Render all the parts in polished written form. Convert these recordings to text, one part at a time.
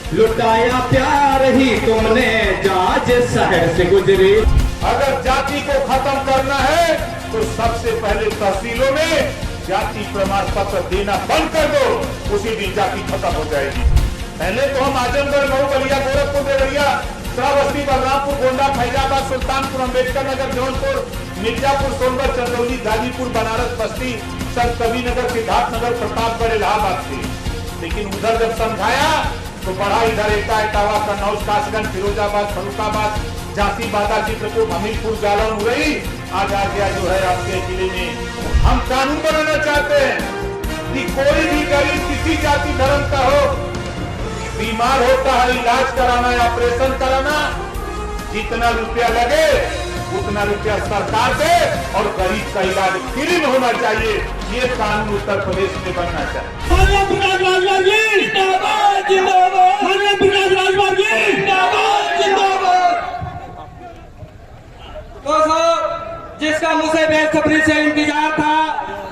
लुटाया प्यार ही तुमने जाज शहर से गुजरी। अगर जाति को खत्म करना है तो सबसे पहले तहसीलों में जाति प्रमाण पत्र देना बंद कर दो, उसी दिन जाति खत्म हो जाएगी। पहले तो हम आजमगढ़, मऊ, बलिया, गोरखपुर, देवरिया, श्रावस्ती, बलरामपुर, गोंडा, फैजाबाद, सुल्तानपुर, अम्बेडकर नगर, जौनपुर, मिर्जापुर, सोनभद्र, चंदौली, गाजीपुर, बनारस, बस्ती, संत कबीरनगर, सिद्धार्थनगर, प्रतापगढ़, इलाहाबाद थी। लेकिन उधर जब समझाया तो बढ़ा इधर एटा, इटावा, कन्नौज, कासगंज, फिरोजाबाद, फरुखाबाद, झांसी, बादा, चित्रकूट, हमीरपुर, जालौन, उरई, आज आ गया जो है आपके जिले में। हम कानून बनाना चाहते हैं कि कोई भी गरीब किसी जाति धर्म का हो, बीमार होता है, इलाज कराना या ऑपरेशन कराना, जितना रुपया लगे उतना रुपया सरकार दे और गरीब का इलाज फ्री में होना चाहिए। ये कानून उत्तर प्रदेश में बनना चाहिए। जिसका मुझे बेसब्री से इंतजार था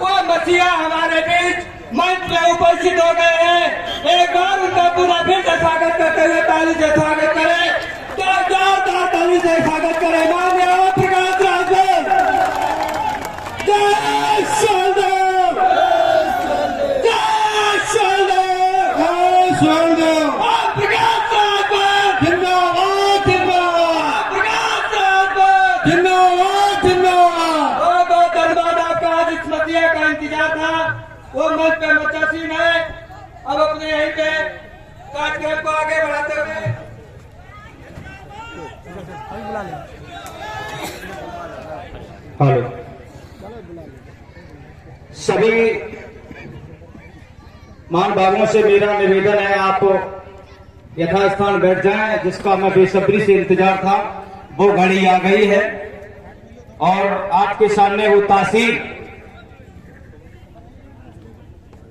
वो मसीहा हमारे बीच मंच में उपस्थित हो गए हैं। एक बार उनका पूरा फिर से स्वागत करते हुए ताली से स्वागत करें, तो ताली से स्वागत करें। माननीय प्रकाश राजभर, जय सोनदेव, जय सोनदेव, जय सोनदेव, प्रकाश राजभर जिंदाबाद, जिंदाबाद, प्रकाश राजभर जिंदाबाद, जिंदाबाद। बहुत बहुत धन्यवाद आपका। आज इस मसीहा का इंतजार था, वो मंच पे मचासीन है। अब अपने यहीं पे कार्यक्रम को आगे बढ़ाते हुए हेलो, सभी मान भाइयों से मेरा निवेदन है, आप यथास्थान बैठ जाएं। जिसका मैं बेसब्री से इंतजार था वो घड़ी आ गई है और आपके सामने वो तासीर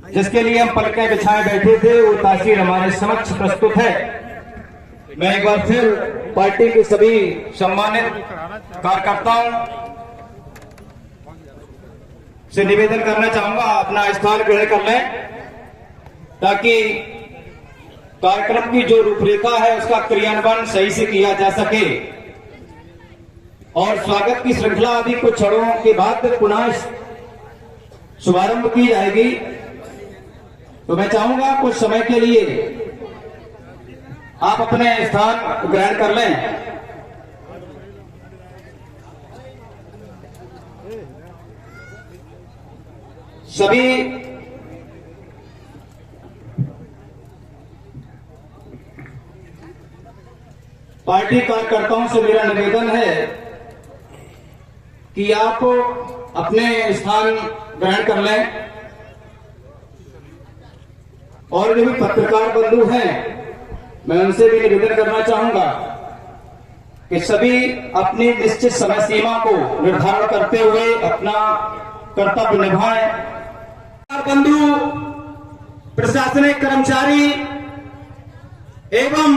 जिसके लिए हम पलकें बिछाए बैठे थे, वो तासीर हमारे समक्ष प्रस्तुत है। मैं एक बार फिर पार्टी के सभी सम्मानित कार्यकर्ताओं से निवेदन करना चाहूंगा, अपना स्थान ग्रहण कर लें ताकि कार्यक्रम की जो रूपरेखा है उसका क्रियान्वयन सही से किया जा सके। और स्वागत की श्रृंखला अभी कुछ क्षणों के बाद पुनः शुभारंभ की जाएगी। तो मैं चाहूंगा कुछ समय के लिए आप अपने स्थान ग्रहण कर लें। सभी पार्टी कार्यकर्ताओं से मेरा निवेदन है कि आप अपने स्थान ग्रहण कर लें। और जो भी पत्रकार बंधु हैं, मैं उनसे भी निवेदन करना चाहूंगा कि सभी अपनी निश्चित समय सीमा को निर्धारण करते हुए अपना कर्तव्य निभाएं। बंधु, प्रशासनिक कर्मचारी एवं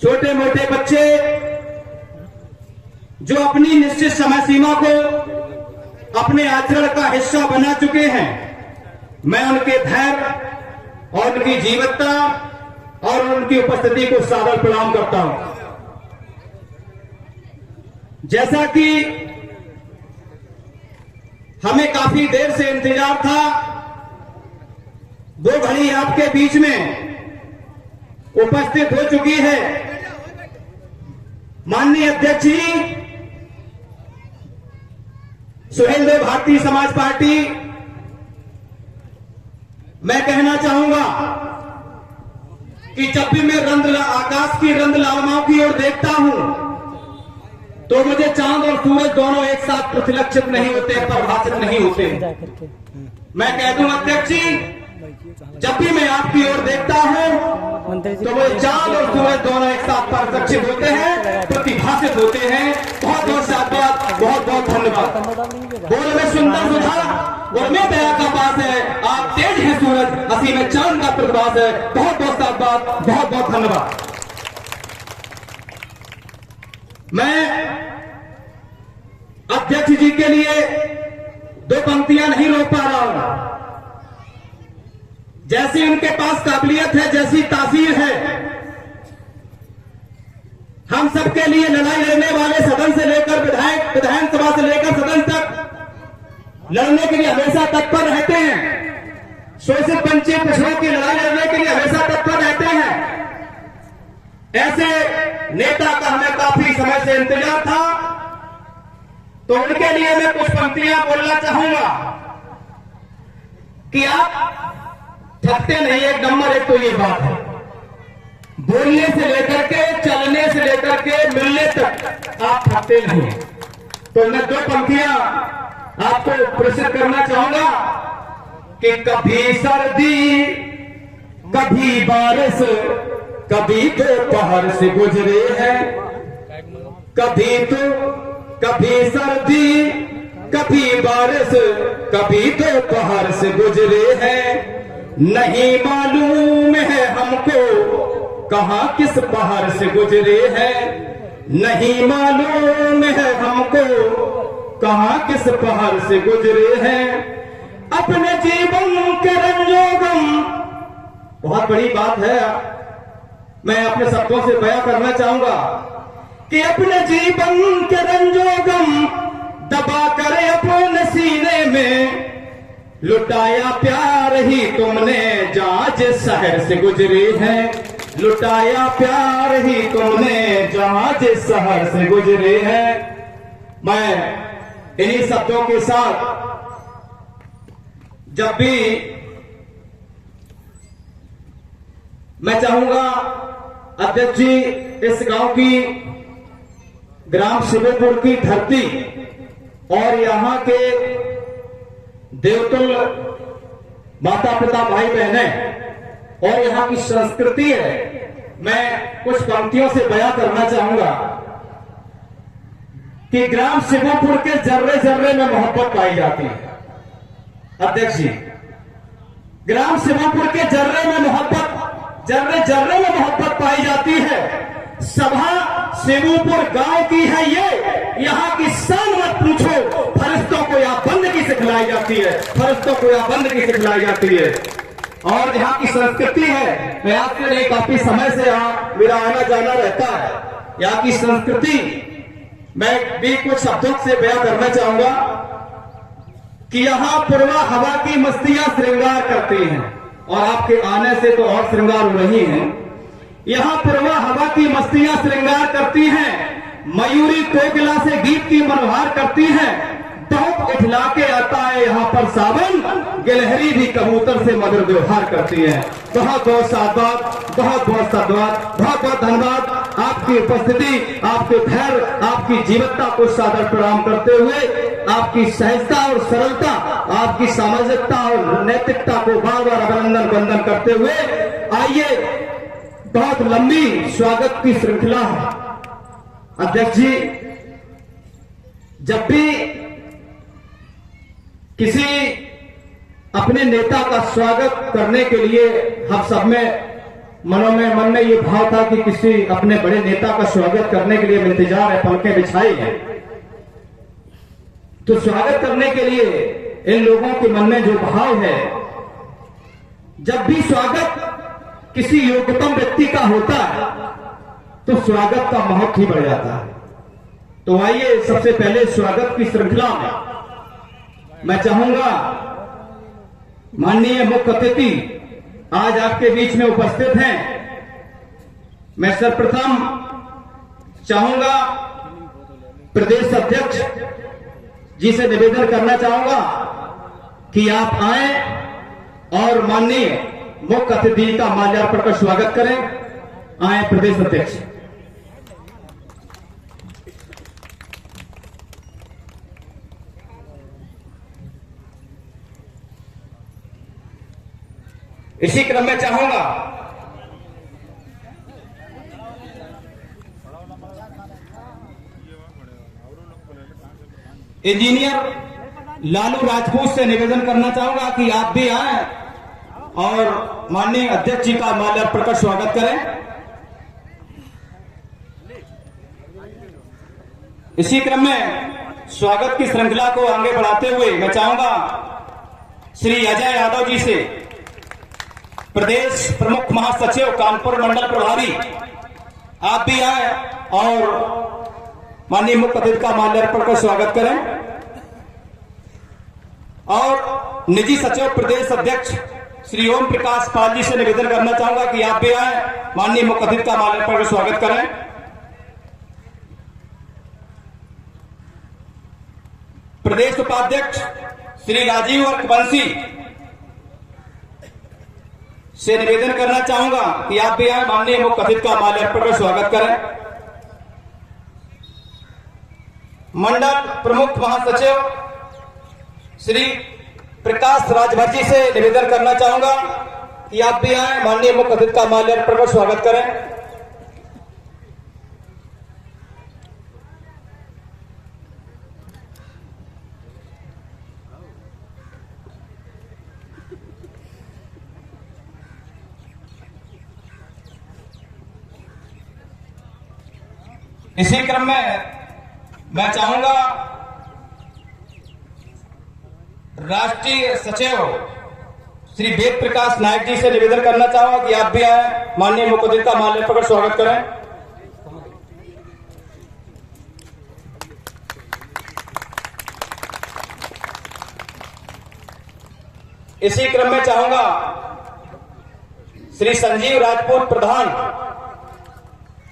छोटे मोटे बच्चे जो अपनी निश्चित समय सीमा को अपने आचरण का हिस्सा बना चुके हैं, मैं उनके धैर्य और उनकी जीवटता और उनकी उपस्थिति को सादर प्रणाम करता हूं। जैसा कि हमें काफी देर से इंतजार था, वो घड़ी आपके बीच में उपस्थित हो चुकी है। माननीय अध्यक्ष जी, सुहेलदेव भारतीय समाज पार्टी, मैं कहना चाहूंगा कि जब भी मैं आकाश की रंग लावनाओं की ओर देखता हूं तो मुझे चांद और सूरज दोनों एक साथ प्रतिलक्षित नहीं होते, परिभाषित नहीं होते। मैं कह दूं अध्यक्ष जी, जब भी मैं आपकी ओर देखता हूं तो मुझे चांद और सूरज दोनों एक साथ परिलक्षित होते हैं, प्रतिभाषित होते हैं। बहुत बहुत शाबाश, बहुत बहुत धन्यवाद। बोल में सुंदर सुधा और में दया का पास है, आप तेज हैं सूरज, हंसी में चांद का प्रकाश है। बहुत बहुत शाबाश, बहुत बहुत धन्यवाद। मैं अध्यक्ष जी के लिए दो पंक्तियां नहीं रोक पा रहा हूं। जैसी उनके पास काबिलियत है, जैसी तासीर है, हम सबके लिए लड़ाई लड़ने वाले सदन से लेकर विधानसभा से लेकर सदन तक लड़ने के लिए हमेशा तत्पर रहते हैं। शोषित वंचित पिछड़ों की लड़ाई लड़ने के लिए हमेशा तत्पर रहते हैं। ऐसे नेता का हमें काफी समय से इंतजार था, तो उनके लिए मैं कुछ पंक्तियां बोलना चाहूंगा कि आप थकते नहीं। एक नंबर एक तो ये बात है, बोलने से लेकर के, चलने से लेकर के, मिलने तक आप थकते नहीं। तो मैं दो पंक्तियां आपको प्रस्तुत करना चाहूंगा कि कभी सर्दी, कभी बारिश, कभी दोपहर से गुजरे हैं, कभी सर्दी, कभी बारिश, कभी दोपहर से गुजरे हैं। नहीं मालूम है हमको कहां किस पहाड़ से गुजरे हैं, नहीं मालूम है हमको कहां किस पहाड़ से गुजरे हैं। अपने जीवन के रंजोगम, बहुत बड़ी बात है, मैं अपने शब्दों से बयां करना चाहूंगा कि अपने जीवन के रंजोगम दबा करे अपने सीने में, लुटाया प्यार ही तुमने जहां जिस शहर से गुजरे हैं, लुटाया प्यार ही तुमने जहां जिस शहर से गुजरे हैं। मैं इन्हीं शब्दों के साथ जब भी मैं चाहूंगा अध्यक्ष जी, इस गांव की ग्राम शिवपुर की धरती और यहां के देवतुल माता पिता भाई बहनें और यहां की संस्कृति है, मैं कुछ पंक्तियों से बयां करना चाहूंगा कि ग्राम शिवपुर के जर्रे जर्रे में मोहब्बत पाई जाती है। अध्यक्ष जी, ग्राम शिवपुर के जर्रे में मोहब्बत, जर्रे जर्रे में मोहब्बत पाई जाती है। सभा शिवपुर गांव की है ये, यहाँ की शान मत पूछो, फरिश्तों को यहाँ बंदगी सिखलाई जाती है, फरिश्तों को यहाँ बंदगी सिखलाई जाती है। और यहाँ की संस्कृति है, मैं आपसे नहीं, काफी समय से यहाँ मेरा आना जाना रहता है। यहाँ की संस्कृति मैं भी कुछ शब्दों से बयां करना चाहूंगा कि यहाँ पूर्वा हवा की मस्तियां श्रृंगार करती हैं, और आपके आने से तो और श्रृंगार हो रही हैं। यहाँ पूर्वा हवा की मस्तियां श्रृंगार करती हैं, मयूरी कोकिला से गीत की मनोहार करती हैं। बहुत इठला के आता है यहाँ पर सावन, गिलहरी भी कबूतर से मधुर व्यवहार करती है। बहुत बहुत साधुवाद, बहुत बहुत साधुवाद, बहुत बहुत धन्यवाद। आपकी उपस्थिति, आपके धैर्य, आपकी जीवटता को सादर प्रणाम करते हुए, आपकी सहजता और सरलता, आपकी सामाजिकता और नैतिकता को बार बार अभिनंदन वंदन करते हुए, आइए, बहुत लंबी स्वागत की श्रृंखला है। अध्यक्ष जी, जब भी किसी अपने नेता का स्वागत करने के लिए हम सब में मन में ये भाव था कि किसी अपने बड़े नेता का स्वागत करने के लिए इंतजार है, पलकें बिछाई है, तो स्वागत करने के लिए इन लोगों के मन में जो भाव है, जब भी स्वागत किसी योग्यतम व्यक्ति का होता है तो स्वागत का महत्व ही बढ़ जाता है। तो आइए, सबसे पहले स्वागत की श्रृंखला में मैं चाहूंगा माननीय मुख्य अतिथि आज आपके बीच में उपस्थित हैं, मैं सर्वप्रथम चाहूंगा प्रदेश अध्यक्ष जी से निवेदन करना चाहूंगा कि आप आए और माननीय मुख्य अतिथि का माल्यार्पण कर स्वागत करें। आए प्रदेश अध्यक्ष। इसी क्रम में चाहूंगा इंजीनियर लालू राजपूत से निवेदन करना चाहूंगा कि आप भी आए और माननीय अध्यक्ष जी का माल्यार्पण कर स्वागत करें। इसी क्रम में स्वागत की श्रृंखला को आगे बढ़ाते हुए मैं चाहूंगा श्री अजय यादव जी से प्रदेश प्रमुख महासचिव कानपुर मंडल प्रभारी आप भी आए और माननीय मुख्य अतिथि का माल्यार्पण कर स्वागत करें। और निजी सचिव प्रदेश अध्यक्ष श्री ओम प्रकाश पाल जी से निवेदन करना चाहूंगा कि आप भी आए, माननीय मुख्य अतिथि का माल्यार्पण कर स्वागत करें। प्रदेश उपाध्यक्ष श्री राजीव अर्कवंशी से निवेदन करना चाहूंगा कि आप भी आए, माननीय मुख्य अतिथि का माल्यार्पण कर स्वागत करें। मंडल प्रमुख महासचिव श्री प्रकाश राजभर जी से निवेदन करना चाहूंगा कि आप भी आए, माननीय मुख्य अतिथि का माल्यार्पण कर स्वागत करें। इसी क्रम में मैं चाहूंगा राष्ट्रीय सचिव श्री वेद प्रकाश नायक जी से निवेदन करना चाहूंगा कि आप भी आए, माननीय मुख्य अतिथि का माल्यार्पण कर स्वागत करें। इसी क्रम में चाहूंगा श्री संजीव राजपूत प्रधान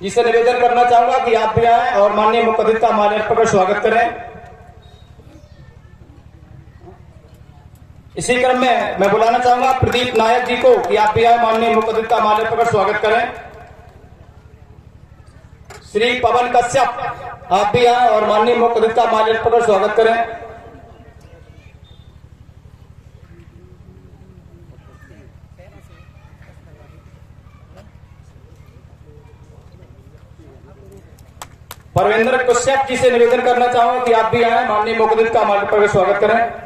जिसे निवेदन करना चाहूंगा कि आप भी आए और माननीय मुख्य अतिथि का माल्यार्पण कर स्वागत करें। इसी क्रम में मैं बुलाना चाहूंगा प्रदीप नायक जी को कि आप भी आए, माननीय मुख्य अतिथि का माल्यार्पण कर स्वागत करें। श्री पवन कश्यप आप भी आए और माननीय मुख्य अतिथि का माल्यार्पण कर स्वागत करें। परवेंद्र कश्यप जी से निवेदन करना चाहूंगा कि आप भी आए, माननीय मुख्य अतिथि का माल्यार्पण कर स्वागत करें।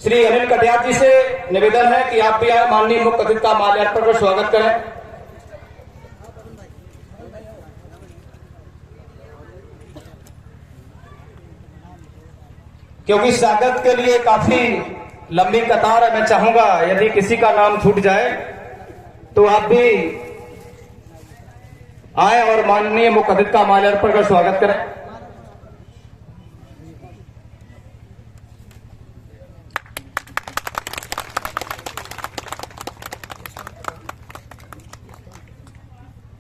श्री अनिल कटियार जी से निवेदन है कि आप भी आए, माननीय मुख्य अतिथि का माल्यार्पण कर स्वागत करें। क्योंकि स्वागत के लिए काफी लंबी कतार है, मैं चाहूंगा यदि किसी का नाम छूट जाए तो आप भी आए और माननीय मुख्य अतिथि का माल्यार्पण कर स्वागत करें।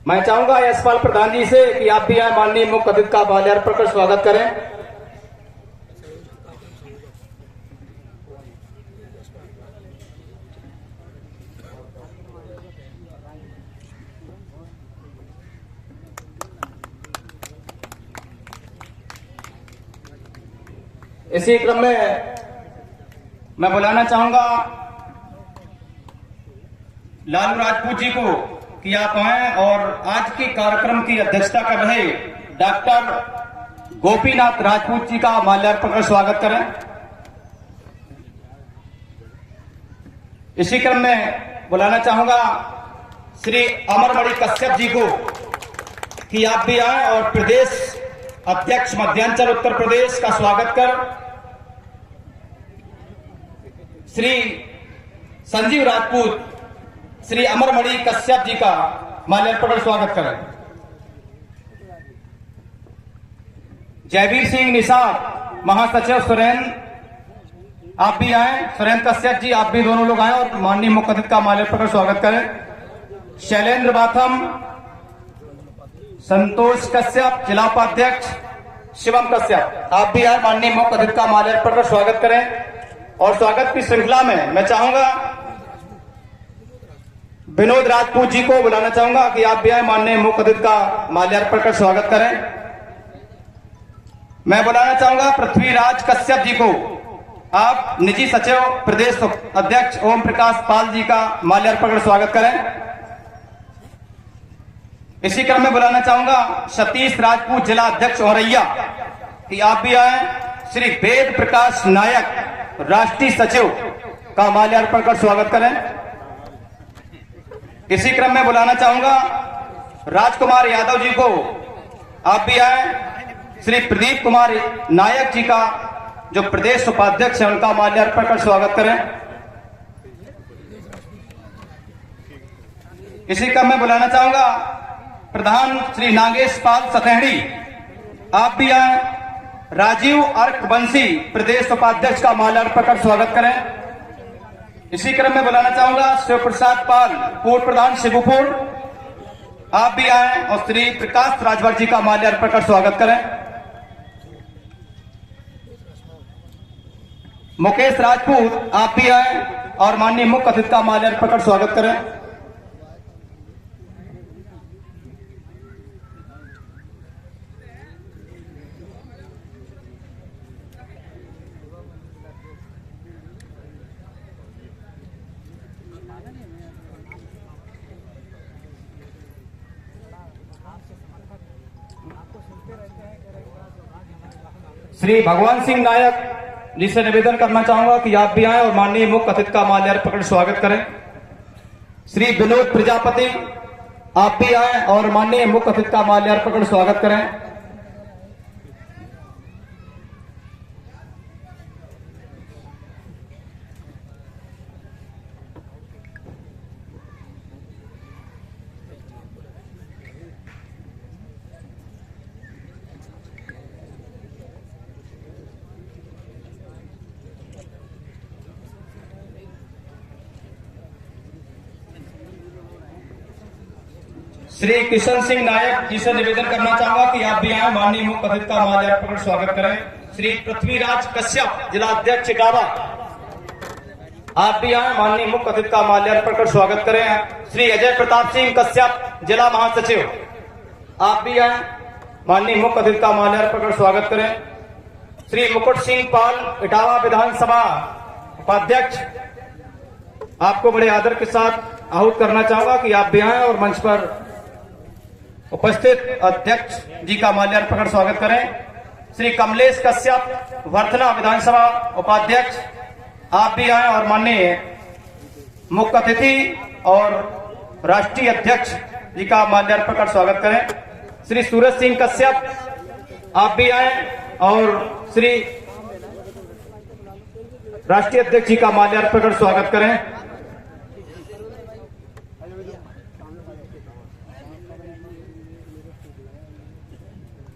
मैं चाहूंगा यशपाल प्रधान जी से कि आप भी आए, माननीय मुख्य अतिथि का माल्यार्पण कर स्वागत करें। इसी क्रम में मैं बुलाना चाहूंगा लालू राजपूत जी को कि आप आए और आज के कार्यक्रम की अध्यक्षता कर रहे डॉक्टर गोपीनाथ राजपूत जी का माल्यार्पण कर स्वागत करें। इसी क्रम में बुलाना चाहूंगा श्री अमरमणि कश्यप जी को कि आप भी आए और प्रदेश अध्यक्ष मध्यांचल उत्तर प्रदेश का स्वागत कर श्री संजीव राजपूत श्री अमरमणि कश्यप जी का माल्यार्पण कर स्वागत करें। जयवीर सिंह निषाद महासचिव सुरेंद्र आप भी आए, सुरेंद्र कश्यप जी आप भी दोनों लोग आए और माननीय मुख्य अतिथि का माल्यार्पण कर स्वागत करें। शैलेंद्र बाथम, संतोष कश्यप, जिला उपाध्यक्ष शिवम कश्यप आप भी आए, माननीय मुख्य अतिथि का माल्यार्पण कर स्वागत करें। और स्वागत की श्रृंखला में मैं चाहूंगा विनोद राजपूत जी को बुलाना चाहूंगा कि आप भी आए, माननीय मुख्य अतिथि का माल्यार्पण कर स्वागत करें। मैं बुलाना चाहूंगा पृथ्वीराज कश्यप जी को, आप निजी सचिव प्रदेश अध्यक्ष ओम प्रकाश पाल जी का माल्यार्पण कर स्वागत करें। इसी क्रम में बुलाना चाहूंगा सतीश राजपूत जिला अध्यक्ष औरैया कि आप भी आए। श्री वेद प्रकाश नायक राष्ट्रीय सचिव का माल्यार्पण कर स्वागत करें। इसी क्रम में बुलाना चाहूंगा राजकुमार यादव जी को, आप भी आए। श्री प्रदीप कुमार नायक जी का जो प्रदेश उपाध्यक्ष हैं उनका माल्यार्पण कर स्वागत करें। इसी क्रम में बुलाना चाहूंगा प्रधान श्री नागेश पाल सतहड़ी, आप भी आए। राजीव अर्क बंसी प्रदेश उपाध्यक्ष का माल्यार्पण कर स्वागत करें। इसी क्रम में बुलाना चाहूंगा शिव प्रसाद पाल पूर्व प्रधान शिवपुर, आप भी आए और श्री प्रकाश राजभर जी का माल्यार्पण कर स्वागत करें। मुकेश राजपूत, आप भी आए और माननीय मुख्य अतिथि का माल्यार्पण कर स्वागत करें। श्री भगवान सिंह नायक जी से निवेदन करना चाहूंगा कि आप भी आए और माननीय मुख्य अतिथि का माल्यार्पण कर स्वागत करें। श्री विनोद प्रजापति, आप भी आए और माननीय मुख्य अतिथि का माल्यार्पण कर स्वागत करें। श्री किशन सिंह नायक जी से निवेदन करना चाहूंगा कि आप भी आए, माननीय मुख्य अतिथि का माल्यार्पण कर स्वागत करें। श्री पृथ्वीराज कश्यप, जिला अध्यक्ष गावा, आप भी आए, माननीय मुख्य अतिथि का माल्यार्पण कर स्वागत करें। श्री अजय प्रताप सिंह कश्यप, जिला महासचिव, आप भी आए, माननीय मुख्य अतिथि का माल्यार्पण कर स्वागत करें। श्री मुकुट सिंह पाल इटावा विधानसभा उपाध्यक्ष, आपको बड़े आदर के साथ आहूत करना चाहूंगा कि आप भी आए और मंच पर उपस्थित अध्यक्ष जी का माल्यार्पण कर स्वागत करें। श्री कमलेश कश्यप वर्धना विधानसभा उपाध्यक्ष, आप भी आए और माननीय मुख्य अतिथि और राष्ट्रीय अध्यक्ष जी का माल्यार्पण कर स्वागत करें। श्री सूरज सिंह कश्यप, आप भी आए और श्री राष्ट्रीय अध्यक्ष जी का माल्यार्पण कर स्वागत करें।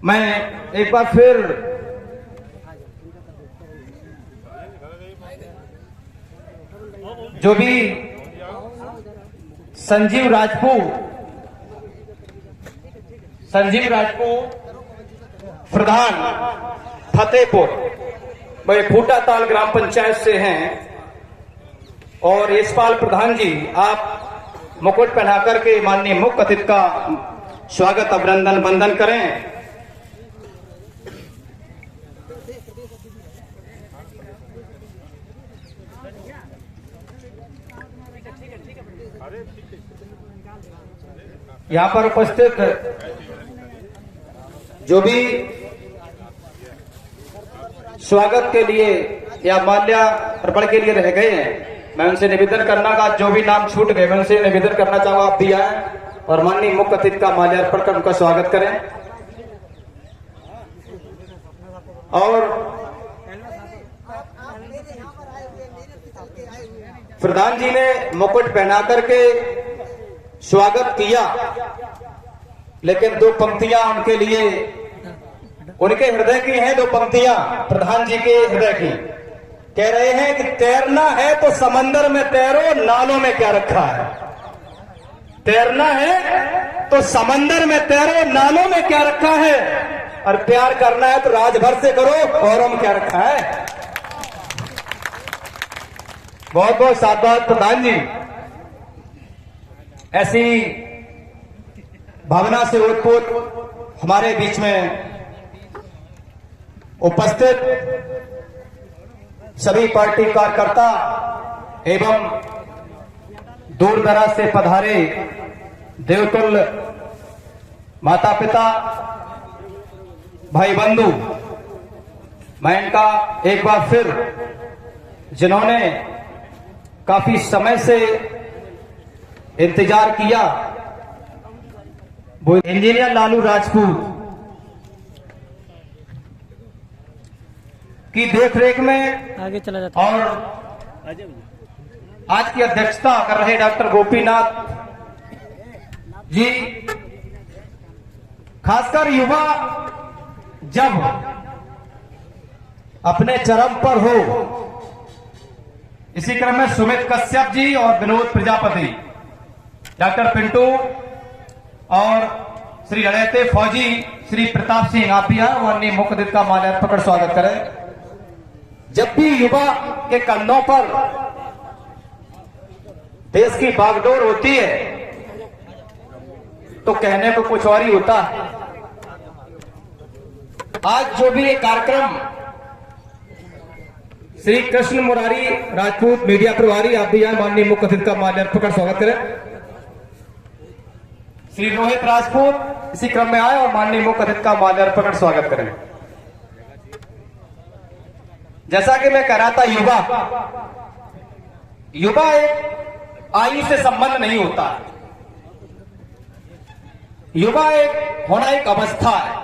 मैं एक बार फिर जो भी संजीव राजपूत प्रधान फतेहपुर भाई फूटाताल ग्राम पंचायत से हैं और यशपाल प्रधान जी, आप मुकुट पहना करके माननीय मुख्य अतिथि का स्वागत अभिनंदन वंदन करें। यहां पर उपस्थित जो भी स्वागत के लिए या माल्यार्पण के लिए रह गए हैं, मैं उनसे निवेदन करना का जो भी नाम छूट गए मैं उनसे निवेदन करना चाहूंगा आप भी आए और माननीय मुख्य अतिथि का माल्यार्पण कर उनका स्वागत करें। और प्रधान जी ने मुकुट पहना करके स्वागत किया, लेकिन दो पंक्तियां उनके लिए, उनके हृदय की हैं दो पंक्तियां प्रधान जी के हृदय की। कह रहे हैं कि तैरना है तो समंदर में तैरो, नालों में क्या रखा है। तैरना है तो समंदर में तैरो, नालों में क्या रखा है। और प्यार करना है तो राजभर से करो, औरों में क्या रखा है। बहुत बहुत साधुवाद प्रधान जी, ऐसी भावना से ओतप्रोत हमारे बीच में उपस्थित सभी पार्टी कार्यकर्ता एवं दूर दराज से पधारे देवतुल्य माता पिता भाई बंधु, मैं इनका एक बार फिर जिन्होंने काफी समय से इंतजार किया, वो इंजीनियर लालू राजपूत, की देखरेख में आगे चला जाता है। और आज की अध्यक्षता कर रहे डॉक्टर गोपीनाथ जी, खासकर युवा जब अपने चरम पर हो, इसी क्रम में सुमित कश्यप जी और विनोद प्रजापति, डॉक्टर पिंटू और श्री रणैते फौजी, श्री प्रताप सिंह, आप भी यहाँ माननीय मुख्य अतिथि का माल्यार्पण कर स्वागत करें। जब भी युवा के कंधों पर देश की बागडोर होती है तो कहने को कुछ और ही होता है। आज जो भी ये कार्यक्रम श्री कृष्ण मुरारी राजपूत मीडिया प्रभारी, आप भी यहाँ माननीय मुख्य अतिथि का माल्यार्पण कर स्वागत करें। श्री रोहित राजपूत इसी क्रम में आए और माननीय मुख्य अतिथि का माल्यार्पण कर स्वागत करें। जैसा कि मैं कह रहा था, युवा एक आयु से संबंध नहीं होता। युवा एक होना एक अवस्था है।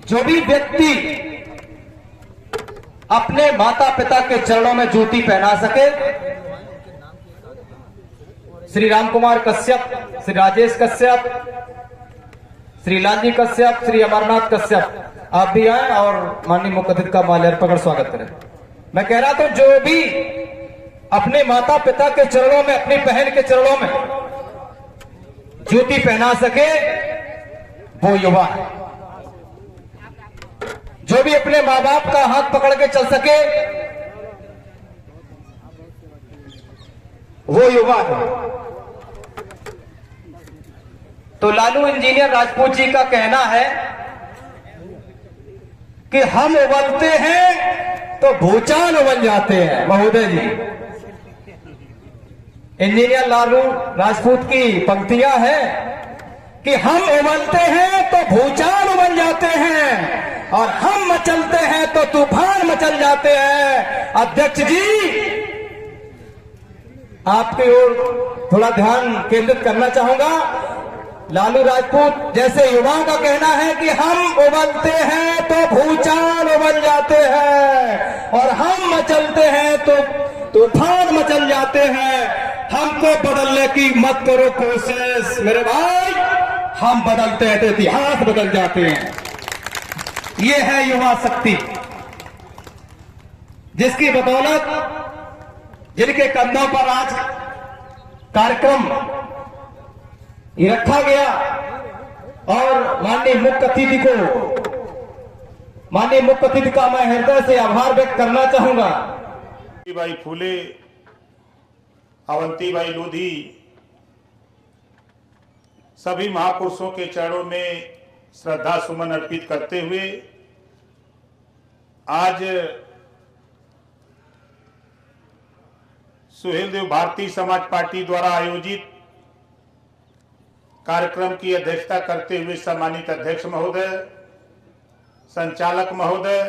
जो भी व्यक्ति अपने माता पिता के चरणों में जूती पहना सके, श्री राम कुमार कश्यप, श्री राजेश कश्यप, श्री लालजी कश्यप, श्री अमरनाथ कश्यप, आप भी आए और माननीय मुख्य अतिथि का माल्यार्पण कर स्वागत करें। मैं कह रहा था, जो भी अपने माता पिता के चरणों में, अपनी बहन के चरणों में जूती पहना सके वो युवा है। जो भी अपने माँ बाप का हाथ पकड़ के चल सके वो युवा है। तो लालू इंजीनियर राजपूत जी का कहना है कि हम उबलते हैं तो भूचाल उबल जाते हैं। महोदय जी, इंजीनियर लालू राजपूत की पंक्तियां हैं कि हम उबलते हैं तो भूचाल उबल जाते हैं और हम मचलते हैं तो तूफान मचल जाते हैं। अध्यक्ष जी, आपकी ओर थोड़ा ध्यान केंद्रित करना चाहूंगा। लालू राजपूत जैसे युवाओं का कहना है कि हम उबलते हैं तो भूचाल उबल जाते हैं और हम मचलते हैं तो तूफान मचल जाते हैं। हमको बदलने की मत करो कोशिश मेरे भाई, हम बदलते हैं तो इतिहास बदल जाते हैं। ये है युवा शक्ति, जिसकी बदौलत, जिनके कंधों पर आज कार्यक्रम ये रखा गया और माननीय मुख्य अतिथि का मैं हृदय से आभार व्यक्त करना चाहूंगा। भाई फूले, अवंतीबाई लोधी, सभी महापुरुषों के चरणों में श्रद्धा सुमन अर्पित करते हुए आज सुहेलदेव भारतीय समाज पार्टी द्वारा आयोजित कार्यक्रम की अध्यक्षता करते हुए सम्मानित अध्यक्ष महोदय, संचालक महोदय,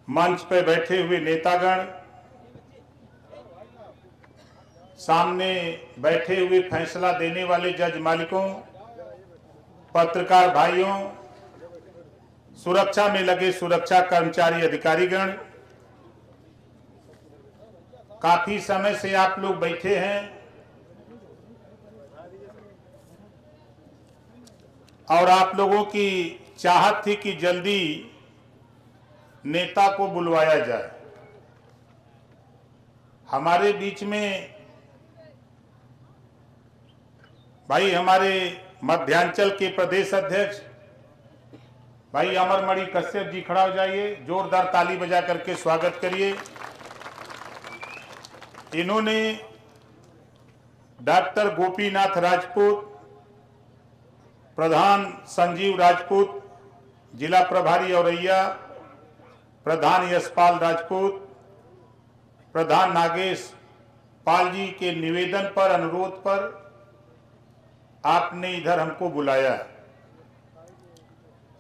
मंच पर बैठे हुए नेतागण, सामने बैठे हुए फैसला देने वाले जज मालिकों, पत्रकार भाइयों, सुरक्षा में लगे सुरक्षा कर्मचारी अधिकारीगण, काफी समय से आप लोग बैठे हैं और आप लोगों की चाहत थी कि जल्दी नेता को बुलवाया जाए। हमारे बीच में भाई हमारे मध्यांचल के प्रदेश अध्यक्ष भाई अमरमणि कश्यप जी खड़ा हो जाइए, जोरदार ताली बजा करके स्वागत करिए। इन्होंने डॉक्टर गोपीनाथ राजपूत, प्रधान संजीव राजपूत, जिला प्रभारी औरैया, प्रधान यशपाल राजपूत, प्रधान नागेश पाल जी के निवेदन पर, अनुरोध पर आपने इधर हमको बुलाया।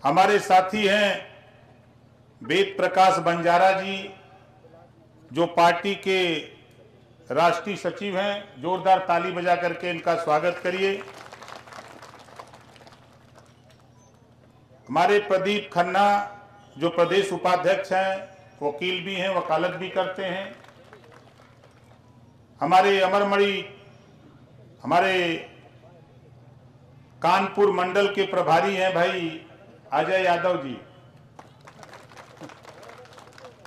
हमारे साथी हैं वेद प्रकाश बंजारा जी, जो पार्टी के राष्ट्रीय सचिव हैं। जोरदार ताली बजा करके इनका स्वागत करिए। हमारे प्रदीप खन्ना जो प्रदेश उपाध्यक्ष हैं, वकील भी हैं, वकालत भी करते हैं। हमारे अमरमणि, हमारे कानपुर मंडल के प्रभारी हैं भाई अजय यादव जी,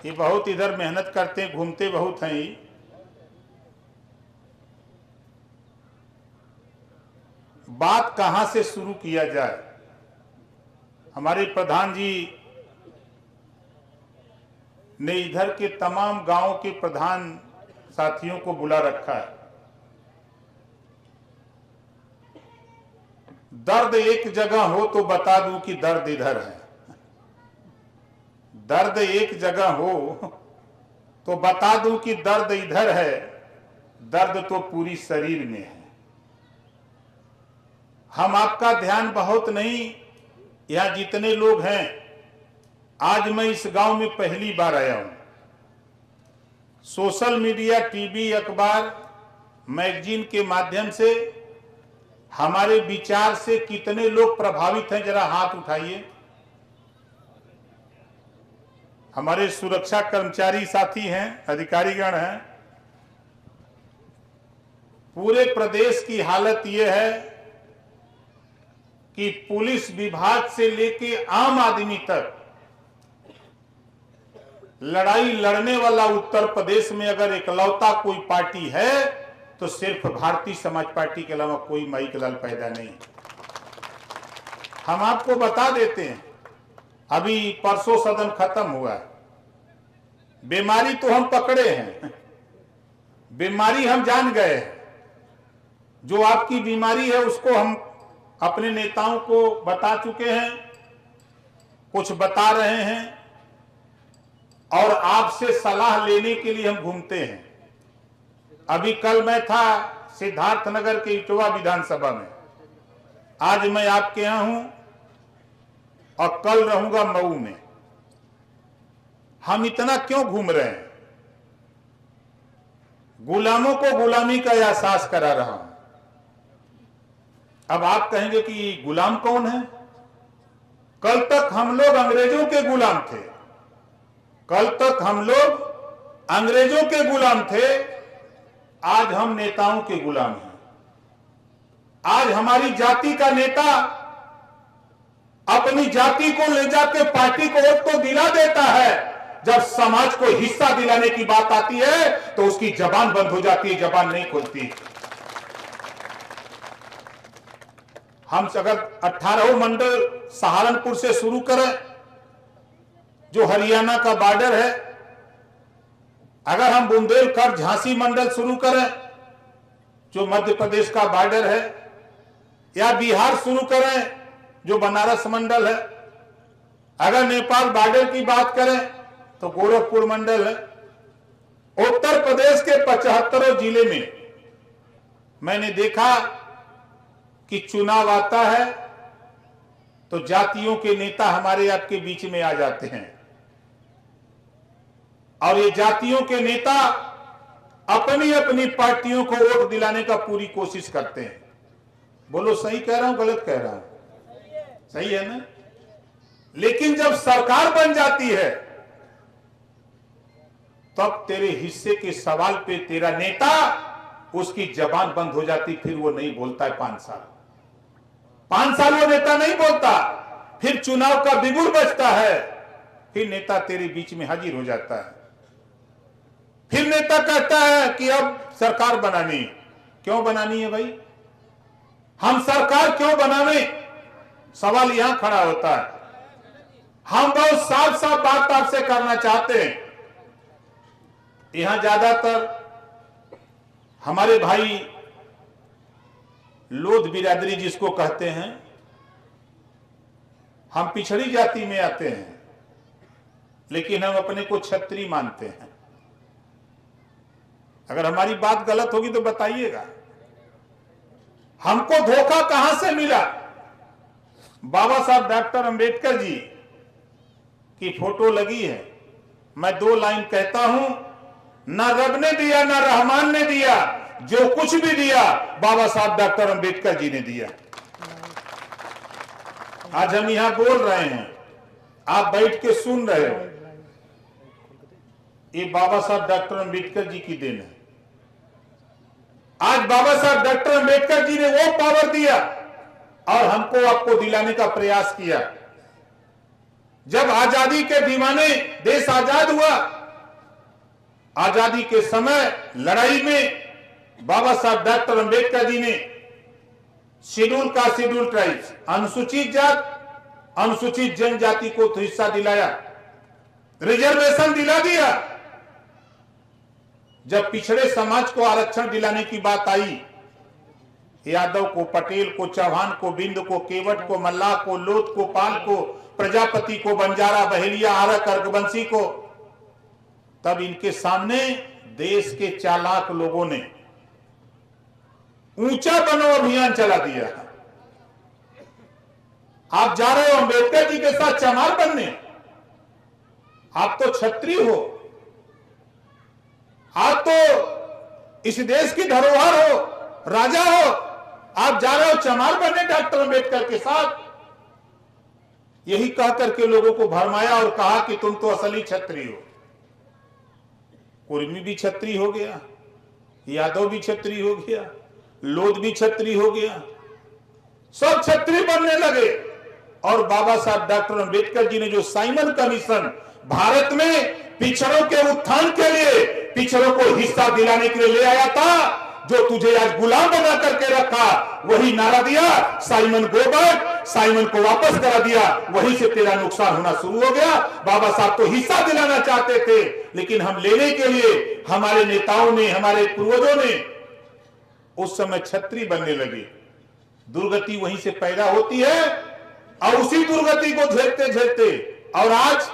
ये बहुत इधर मेहनत करते हैं, घूमते बहुत हैं। बात कहां से शुरू किया जाए? हमारे प्रधान जी ने इधर के तमाम गांवों के प्रधान साथियों को बुला रखा है। दर्द एक जगह हो तो बता दूं कि दर्द इधर है। दर्द एक जगह हो तो बता दूं कि दर्द इधर है। दर्द तो पूरी शरीर में है। हम आपका ध्यान बहुत नहीं, यहां जितने लोग हैं, आज मैं इस गांव में पहली बार आया हूं। सोशल मीडिया, टीवी, अखबार, मैगजीन के माध्यम से हमारे विचार से कितने लोग प्रभावित हैं, जरा हाथ उठाइए। हमारे सुरक्षा कर्मचारी साथी हैं, अधिकारीगण हैं। पूरे प्रदेश की हालत यह है कि पुलिस विभाग से लेके आम आदमी तक लड़ाई लड़ने वाला उत्तर प्रदेश में अगर इकलौता कोई पार्टी है तो सिर्फ भारतीय समाज पार्टी के अलावा कोई माई के लाल पैदा नहीं। हम आपको बता देते हैं, अभी परसों सदन खत्म हुआ है। बीमारी तो हम पकड़े हैं, बीमारी हम जान गए हैं। जो आपकी बीमारी है उसको हम अपने नेताओं को बता चुके हैं, कुछ बता रहे हैं और आपसे सलाह लेने के लिए हम घूमते हैं। अभी कल मैं था सिद्धार्थनगर के इटवा विधानसभा में, आज मैं आपके यहां हूं और कल रहूंगा मऊ में। हम इतना क्यों घूम रहे हैं? गुलामों को गुलामी का एहसास करा रहा हूं। अब आप कहेंगे कि गुलाम कौन है? कल तक हम लोग अंग्रेजों के गुलाम थे, कल तक हम लोग अंग्रेजों के गुलाम थे, आज हम नेताओं के गुलाम हैं। आज हमारी जाति का नेता अपनी जाति को ले जाके पार्टी को वोट तो दिला देता है, जब समाज को हिस्सा दिलाने की बात आती है तो उसकी जबान बंद हो जाती है, जबान नहीं खुलती। हम अगर 18 मंडल सहारनपुर से शुरू करें, जो हरियाणा का बॉर्डर है, अगर हम बुंदेलखंड झांसी मंडल शुरू करें, जो मध्य प्रदेश का बॉर्डर है, या बिहार शुरू करें, जो बनारस मंडल है, अगर नेपाल बॉर्डर की बात करें तो गोरखपुर मंडल है। उत्तर प्रदेश के 75 जिले में मैंने देखा कि चुनाव आता है तो जातियों के नेता हमारे आपके बीच में आ जाते हैं और ये जातियों के नेता अपनी अपनी पार्टियों को वोट दिलाने का पूरी कोशिश करते हैं। बोलो सही कह रहा हूं, गलत कह रहा हूं? सही है ना? लेकिन जब सरकार बन जाती है तब तेरे हिस्से के सवाल पे तेरा नेता, उसकी जबान बंद हो जाती, फिर वो नहीं बोलता है 5 साल वो नेता नहीं बोलता। फिर चुनाव का बिगुल बजता है, फिर नेता तेरे बीच में हाजिर हो जाता है। फिर नेता कहता है कि अब सरकार बनानी। क्यों बनानी है भाई? हम सरकार क्यों बनावे? सवाल यहां खड़ा होता है। हम बहुत साफ साफ बात आपसे करना चाहते हैं। यहां ज्यादातर हमारे भाई लोध बिरादरी जिसको कहते हैं, हम पिछड़ी जाति में आते हैं, लेकिन हम अपने को क्षत्रिय मानते हैं। अगर हमारी बात गलत होगी तो बताइएगा। हमको धोखा कहां से मिला? बाबा साहब डॉक्टर अंबेडकर जी की फोटो लगी है। मैं 2 लाइन कहता हूं, ना रब ने दिया ना रहमान ने दिया, जो कुछ भी दिया बाबा साहब डॉक्टर अंबेडकर जी ने दिया। आज हम यहां बोल रहे हैं, आप बैठ के सुन रहे हो, ये बाबा साहब डॉक्टर अंबेडकर जी की देन है। आज बाबा साहब डॉक्टर अंबेडकर जी ने वो पावर दिया और हमको आपको दिलाने का प्रयास किया। जब आजादी के दीवाने, देश आजाद हुआ, आजादी के समय लड़ाई में बाबा साहब डॉक्टर अंबेडकर जी ने शेड्यूल कास्ट, शेड्यूल ट्राइब्स, अनुसूचित जात, अनुसूचित जनजाति को तो हिस्सा दिलाया, रिजर्वेशन दिला दिया। जब पिछड़े समाज को आरक्षण दिलाने की बात आई, यादव को, पटेल को, चौहान को, बिंद को, केवट को, मल्लाह को, लोथ को, पाल को, प्रजापति को, बंजारा, बहेलिया, आरक, अर्गवंशी को, तब इनके सामने देश के चालाक लोगों ने ऊंचा बनो अभियान चला दिया। आप जा रहे हो अंबेडकर जी के साथ चमार बनने, आप तो छत्री हो, आप तो इस देश की धरोहर हो, राजा हो, आप जा रहे हो चमार बनने डॉक्टर अंबेडकर के साथ। यही कह करके लोगों को भरमाया और कहा कि तुम तो असली छत्री हो। कुर्मी भी छत्री हो गया, यादव भी छत्री हो गया, लोध भी छत्री हो गया, सब छत्री बनने लगे। और बाबा साहब डॉक्टर अंबेडकर जी ने जो साइमन कमीशन भारत में पिछड़ों के उत्थान के लिए, पिछड़ों को हिस्सा दिलाने के लिए ले आया था, जो तुझे आज गुलाम बना करके रखा, वही नारा दिया, साइमन गो बैक, साइमन को वापस करा दिया। वहीं से तेरा नुकसान होना शुरू हो गया। बाबा साहब तो हिस्सा दिलाना चाहते थे, लेकिन हम लेने के लिए हमारे नेताओं ने, हमारे पूर्वजों ने उस समय छत्री बनने लगे। दुर्गति वहीं से पैदा होती है और उसी दुर्गति को झेलते झेलते, और आज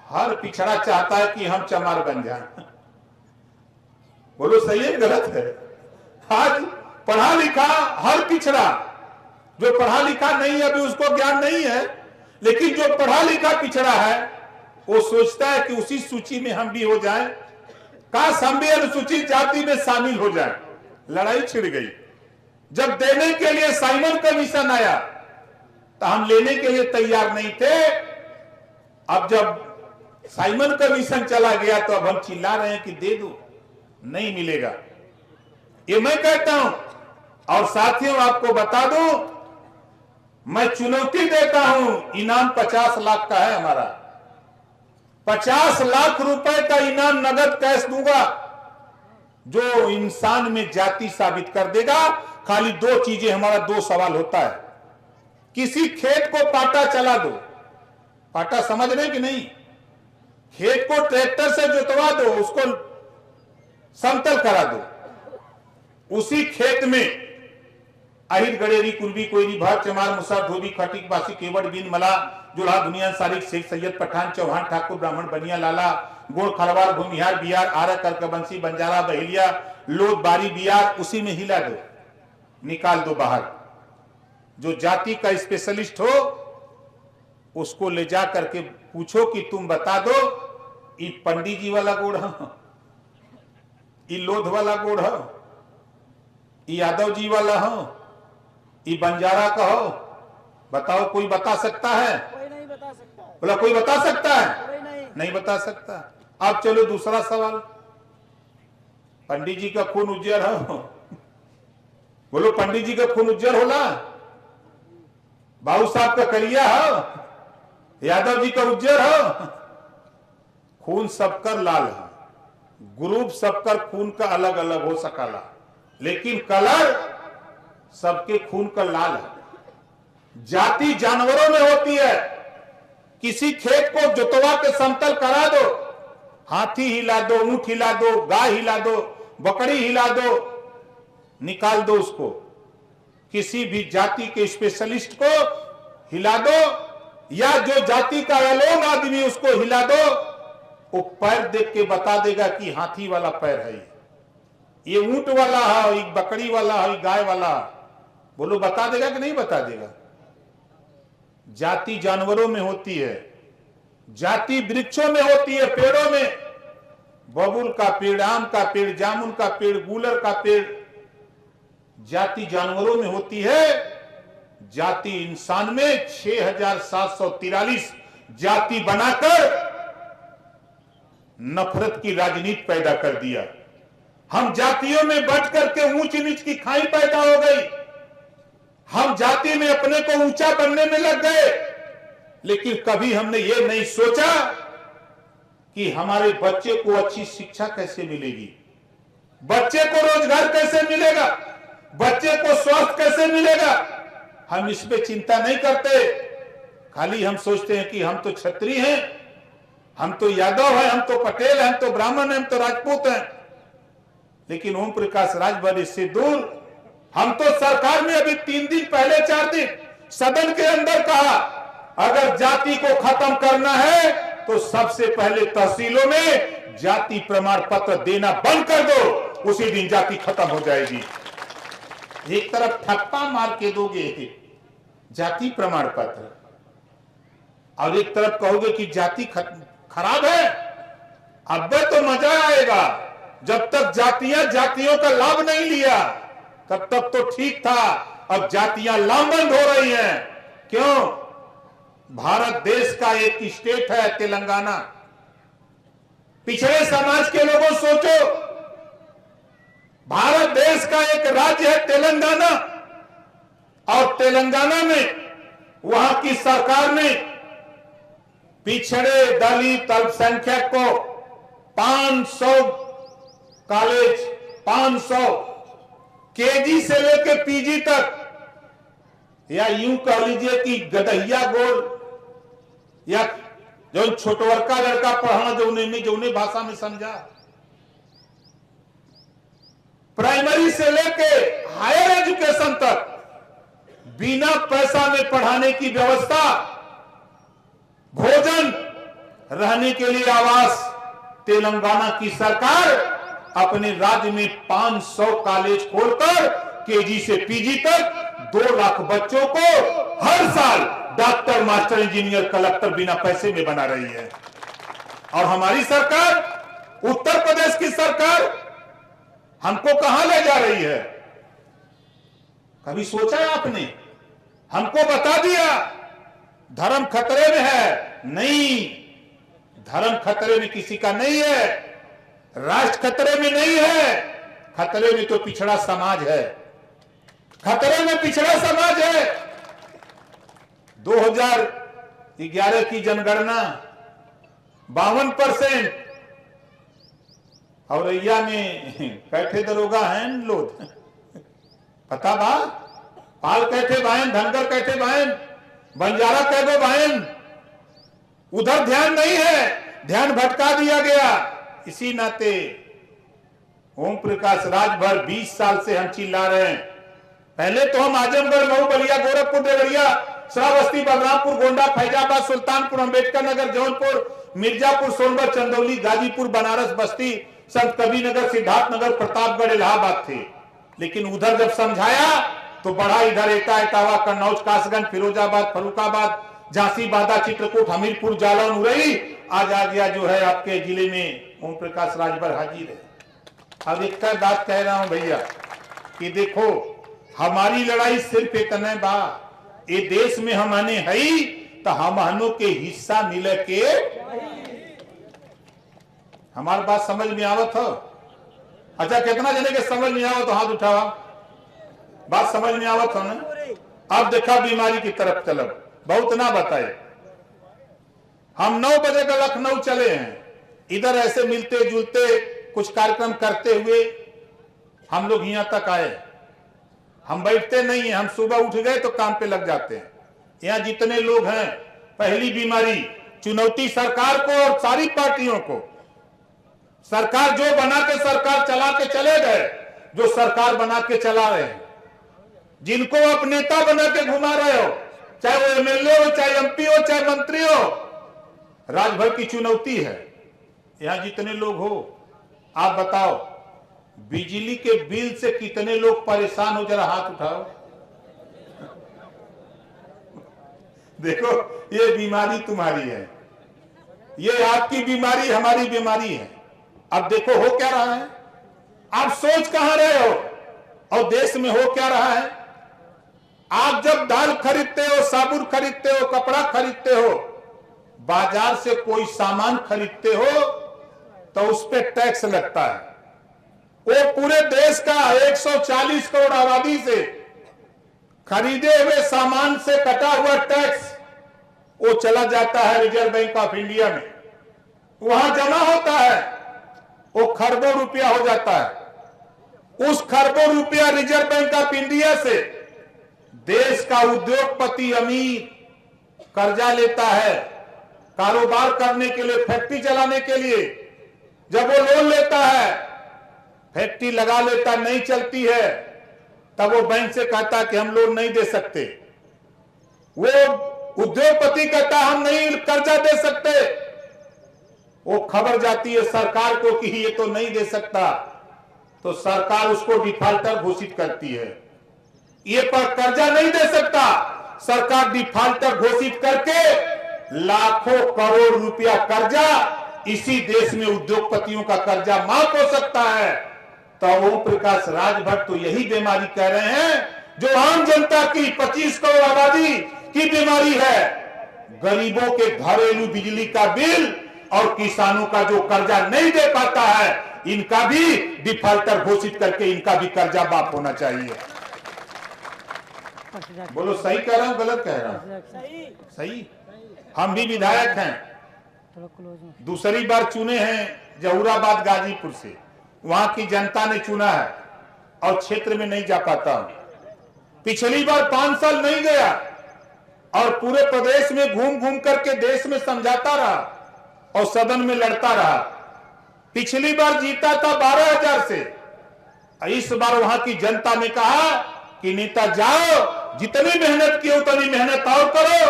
हर पिछड़ा चाहता है कि हम चमार बन जाएं। बोलो सही है गलत है? आज पढ़ा लिखा हर पिछड़ा, जो पढ़ा लिखा नहीं है अभी उसको ज्ञान नहीं है, लेकिन जो पढ़ा लिखा पिछड़ा है वो सोचता है कि उसी सूची में हम भी हो जाएं, काश हम भी अनुसूचित जाति में शामिल हो जाएं। लड़ाई छिड़ गई। जब देने के लिए साइमन कमीशन आया तो हम लेने के लिए तैयार नहीं थे। अब जब साइमन कमीशन चला गया तो अब हम चिल्ला रहे हैं कि दे दो, नहीं मिलेगा। ये मैं कहता हूं। और साथियों आपको बता दूं, मैं चुनौती देता हूं, इनाम 50 लाख का है हमारा। 50 लाख रुपए का इनाम नगद कैश दूंगा, जो इंसान में जाति साबित कर देगा। खाली 2 चीजें, हमारा 2 सवाल होता है। किसी खेत को पाटा चला दो, पाटा समझ रहे कि नहीं? खेत को ट्रैक्टर से जोतवा दो, उसको समतल करा दो। उसी खेत में अहिर, गड़ेरी, कुलबी, कोयरी, भार, चमार, मुसर, धोबी, खटीक, बासी, केवट, बिन, मला, जुल्हा, दुनिया, सारिक, शेख, सैयद, पठान, चौहान, ठाकुर, ब्राह्मण, बनिया, लाला, गोड़, खलवार, भूमिहार, बिहार, आरक, अर्कवंशी, बंजारा, बहेलिया, लोध, बारी, बिहार, उसी में हिला दो, निकाल दो बाहर। जो जाति का स्पेशलिस्ट हो उसको ले जा करके पूछो कि तुम बता दो, ये पंडित जी वाला गुड़ है, ये लोध वाला गुड़ है, ये यादव जी वाला हो, ये बंजारा का हो, बताओ कोई बता सकता है? कोई नहीं बता सकता। बोला कोई बता सकता है? कोई नहीं बता सकता। अब चलो दूसरा सवाल, पंडित जी का खून उज्जर हो, बोलो पंडित जी का खून उज्जर होला? बाबू साहब का करिया हो, यादव जी का उज्जर हो? खून सबकर लाल है, ग्रुप सबकर खून का अलग अलग हो सकाला, लेकिन कलर सबके खून का लाल है। जाति जानवरों में होती है। किसी खेत को जोतवा के समतल करा दो, हाथी हिला दो, ऊंट हिला दो, गाय हिला दो, बकरी हिला दो, निकाल दो उसको। किसी भी जाति के स्पेशलिस्ट को हिला दो, या जो जाति का अलोन आदमी उसको हिला दो, वो पैर देख के बता देगा कि हाथी वाला पैर है, ये ऊंट वाला है, ये बकरी वाला है, गाय वाला। बोलो बता देगा कि नहीं बता देगा? जाति जानवरों में होती है, जाति वृक्षों में होती है, पेड़ों में। बबूल का पेड़, आम का पेड़, जामुन का पेड़, गूलर का पेड़, जाति जानवरों में होती है। जाति इंसान में 6743 जाति बनाकर नफरत की राजनीति पैदा कर दिया। हम जातियों में बंट करके ऊंच नीच की खाई पैदा हो गई। हम जाति में अपने को ऊंचा बनने में लग गए, लेकिन कभी हमने ये नहीं सोचा कि हमारे बच्चे को अच्छी शिक्षा कैसे मिलेगी, बच्चे को रोजगार कैसे मिलेगा, बच्चे को स्वास्थ्य कैसे मिलेगा। हम इस पे चिंता नहीं करते। खाली हम सोचते हैं कि हम तो क्षत्रिय हैं, हम तो यादव हैं, हम तो पटेल हैं, हम तो ब्राह्मण हैं, हम तो राजपूत हैं। लेकिन ओम प्रकाश राजभर इससे दूर। हम तो सरकार में अभी 3 दिन पहले 4 दिन सदन के अंदर कहा, अगर जाति को खत्म करना है तो सबसे पहले तहसीलों में जाति प्रमाण पत्र देना बंद कर दो, उसी दिन जाति खत्म हो जाएगी। एक तरफ ठप्पा मार के दोगे जाति प्रमाण पत्र, और एक तरफ कहोगे कि जाति खराब है। अब तो मजा आएगा। जब तक जातियों का लाभ नहीं लिया तब तक तो ठीक था। अब जातियां लामबंद हो रही हैं। क्यों? भारत देश का एक स्टेट है तेलंगाना। पिछड़े समाज के लोगों सोचो, भारत देश का एक राज्य है तेलंगाना, और तेलंगाना में वहां की सरकार ने पिछड़े दलित अल्पसंख्यक को 500 कॉलेज, 500 केजी से लेकर पीजी तक, या यूं कह लीजिए कि गदहिया गोल, या जो छोटवर्का लड़का पढ़ना जो उन्हें भाषा में समझा, प्राइमरी से लेके हायर एजुकेशन तक बिना पैसा में पढ़ाने की व्यवस्था, भोजन, रहने के लिए आवास। तेलंगाना की सरकार अपने राज्य में 500 कॉलेज खोलकर केजी से पीजी तक 2 लाख बच्चों को हर साल डॉक्टर, मास्टर, इंजीनियर, कलेक्टर बिना पैसे में बना रही है। और हमारी सरकार, उत्तर प्रदेश की सरकार, हमको कहां ले जा रही है? कभी सोचा है आपने? हमको बता दिया धर्म खतरे में है। नहीं, धर्म खतरे में किसी का नहीं है, राष्ट्र खतरे में नहीं है। खतरे में तो पिछड़ा समाज है, खतरे में पिछड़ा समाज है। 2011 की जनगणना 52%, औरैया में कैठे दरोगा हैं लोग, पता बा? पाल कैठे बायन, धनगर कैठे बायन, बंजारा कैगो बायन। उधर ध्यान नहीं है, ध्यान भटका दिया गया। इसी नाते ओम प्रकाश राजभर 20 साल से हम चिल्ला रहे हैं। पहले तो हम आजमगढ़, मऊ, बलिया, गोरखपुर, देवरिया, श्रावस्ती, बलरामपुर, गोंडा, फैजाबाद, सुल्तानपुर, अंबेडकर नगर, जौनपुर, मिर्जापुर, सोनभद्र, चंदौली, गाजीपुर, बनारस, बस्ती, संत कबीरनगर, सिद्धार्थनगर, प्रतापगढ़, इलाहाबाद थे। लेकिन उधर जब समझाया तो बढ़ा इधर एटा, इटावा, कन्नौज, कासगंज, फिरोजाबाद, फर्रुखाबाद, झांसी, बांदा, चित्रकूट, हमीरपुर, जालौन, उरई, आज आ गया जो है आपके जिले में ओम प्रकाश राजभर हाजिर है। अब एक बात कह रहा हूं भैया कि देखो, हमारी लड़ाई सिर्फ इतने बा, ये देश में हमने है तो हमनों के हिस्सा मिले के। हमारी बात समझ में आवत हो? अच्छा, कितना जने के समझ में आवत तो हाथ उठावा। बात समझ में आवत हो ना? अब देखा बीमारी की तरफ चलब, बहुत ना बताए। हम 9 बजे का लखनऊ चले हैं, इधर ऐसे मिलते जुलते कुछ कार्यक्रम करते हुए हम लोग यहां तक आए। हम बैठते नहीं हैं, हम सुबह उठ गए तो काम पे लग जाते हैं। यहां जितने लोग हैं, पहली बीमारी, चुनौती सरकार को और सारी पार्टियों को। सरकार जो बना के सरकार चला के चले गए, जो सरकार बना के चला रहे हैं, जिनको आप नेता बना के घुमा रहे हो, चाहे वो एमएलए हो, चाहे एमपी हो, चाहे मंत्री हो, राजभर की चुनौती है। यहां जितने लोग हो, आप बताओ, बिजली के बिल से कितने लोग परेशान हो? जरा हाथ उठाओ। देखो, ये बीमारी तुम्हारी है, ये आपकी बीमारी, हमारी बीमारी है। अब देखो हो क्या रहा है, आप सोच कहां रहे हो और देश में हो क्या रहा है। आप जब दाल खरीदते हो, साबुन खरीदते हो, कपड़ा खरीदते हो, बाजार से कोई सामान खरीदते हो तो उस पर टैक्स लगता है। वो पूरे देश का 140 करोड़ आबादी से खरीदे हुए सामान से कटा हुआ टैक्स वो चला जाता है रिजर्व बैंक ऑफ इंडिया में, वहां जमा होता है, वो खरबों रुपया हो जाता है। उस खरबों रुपया रिजर्व बैंक ऑफ इंडिया से देश का उद्योगपति अमीर कर्जा लेता है कारोबार करने के लिए, फैक्ट्री चलाने के लिए। जब वो लोन लेता है, फैक्ट्री लगा लेता, नहीं चलती है, तब वो बैंक से कहता कि हम लोन नहीं दे सकते। वो उद्योगपति कहता हम नहीं कर्जा दे सकते। वो खबर जाती है सरकार को कि ये तो नहीं दे सकता, तो सरकार उसको डिफाल्टर घोषित करती है। ये पर कर्जा नहीं दे सकता, सरकार डिफाल्टर घोषित करके लाखों करोड़ रुपया कर्जा, इसी देश में उद्योगपतियों का कर्जा माफ हो सकता है। तो ओम प्रकाश राजभर तो यही बीमारी कह रहे हैं जो आम जनता की 25 करोड़ आबादी की बीमारी है। गरीबों के घरेलू बिजली का बिल और किसानों का जो कर्जा नहीं दे पाता है, इनका भी डिफाल्टर घोषित करके इनका भी कर्जा माफ होना चाहिए। बोलो सही कह रहा हूं, गलत कह रहा हूं? सही। हम भी विधायक हैं, दूसरी बार चुने हैं जहूराबाद गाजीपुर से। वहां की जनता ने चुना है और क्षेत्र में नहीं जा पाता हूं। पिछली बार 5 साल नहीं गया और पूरे प्रदेश में घूम घूम करके देश में समझाता रहा और सदन में लड़ता रहा। पिछली बार जीता था 12,000 से। इस बार वहां की जनता ने कहा कि नेता जाओ, जितनी मेहनत की उतनी मेहनत और करो।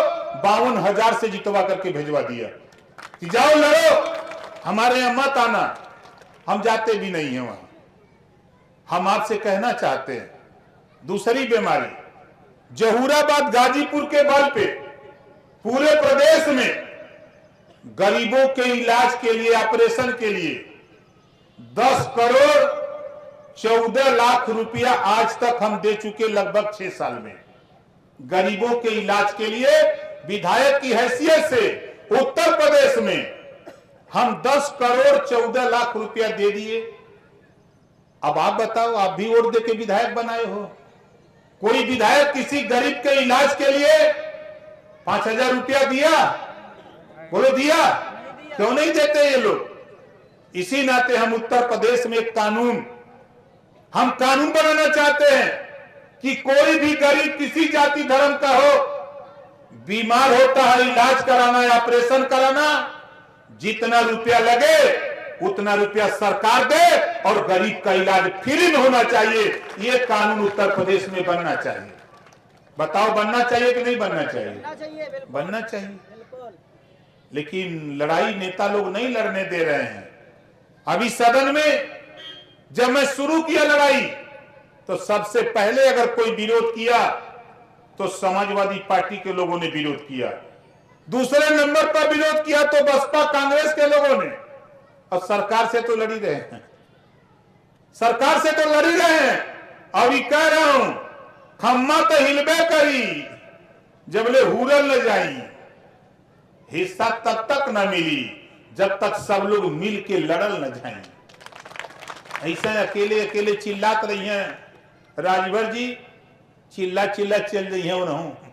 52,000 से जितवा करके भेजवा दिया कि जाओ लड़ो, हमारे यहां मत आना। हम जाते भी नहीं है वहां। हम आपसे कहना चाहते हैं, दूसरी बीमारी जहूराबाद गाजीपुर के बल पे पूरे प्रदेश में गरीबों के इलाज के लिए, ऑपरेशन के लिए 10 करोड़ 14 लाख रुपया आज तक हम दे चुके, लगभग 6 साल में। गरीबों के इलाज के लिए विधायक की हैसियत से उत्तर प्रदेश में हम 10 करोड़ 14 लाख रुपया दे दिए। अब आप बताओ, आप भी वोट दे के विधायक बनाए हो। कोई विधायक किसी गरीब के इलाज के लिए 5,000 रुपया दिया? बोलो दिया? क्यों नहीं देते ये लोग? इसी नाते हम उत्तर प्रदेश में एक कानून बनाना चाहते हैं कि कोई भी गरीब किसी जाति धर्म का हो, बीमार होता है, इलाज कराना या ऑपरेशन कराना, जितना रुपया लगे उतना रुपया सरकार दे और गरीब का इलाज फ्री में होना चाहिए। ये कानून उत्तर प्रदेश में बनना चाहिए। बताओ बनना चाहिए कि नहीं बनना चाहिए? बनना चाहिए। लेकिन लड़ाई नेता लोग नहीं लड़ने दे रहे हैं। अभी सदन में जब मैं शुरू किया लड़ाई, तो सबसे पहले अगर कोई विरोध किया तो समाजवादी पार्टी के लोगों ने विरोध किया। दूसरे नंबर पर विरोध किया तो बसपा कांग्रेस के लोगों ने। और सरकार से तो लड़ी रहे हैं, सरकार से तो लड़ी रहे हैं। और ये कह रहा हूं, खम्मा तो हिलबे करी जबले हुरल न जाई, हिस्सा तब तक न मिली जब तक सब लोग मिल के लड़ल न जाए। ऐसा अकेले अकेले चिल्लात रही हैं राजभर जी, चिल्ला चिल्ला चल रही है उन्होंने।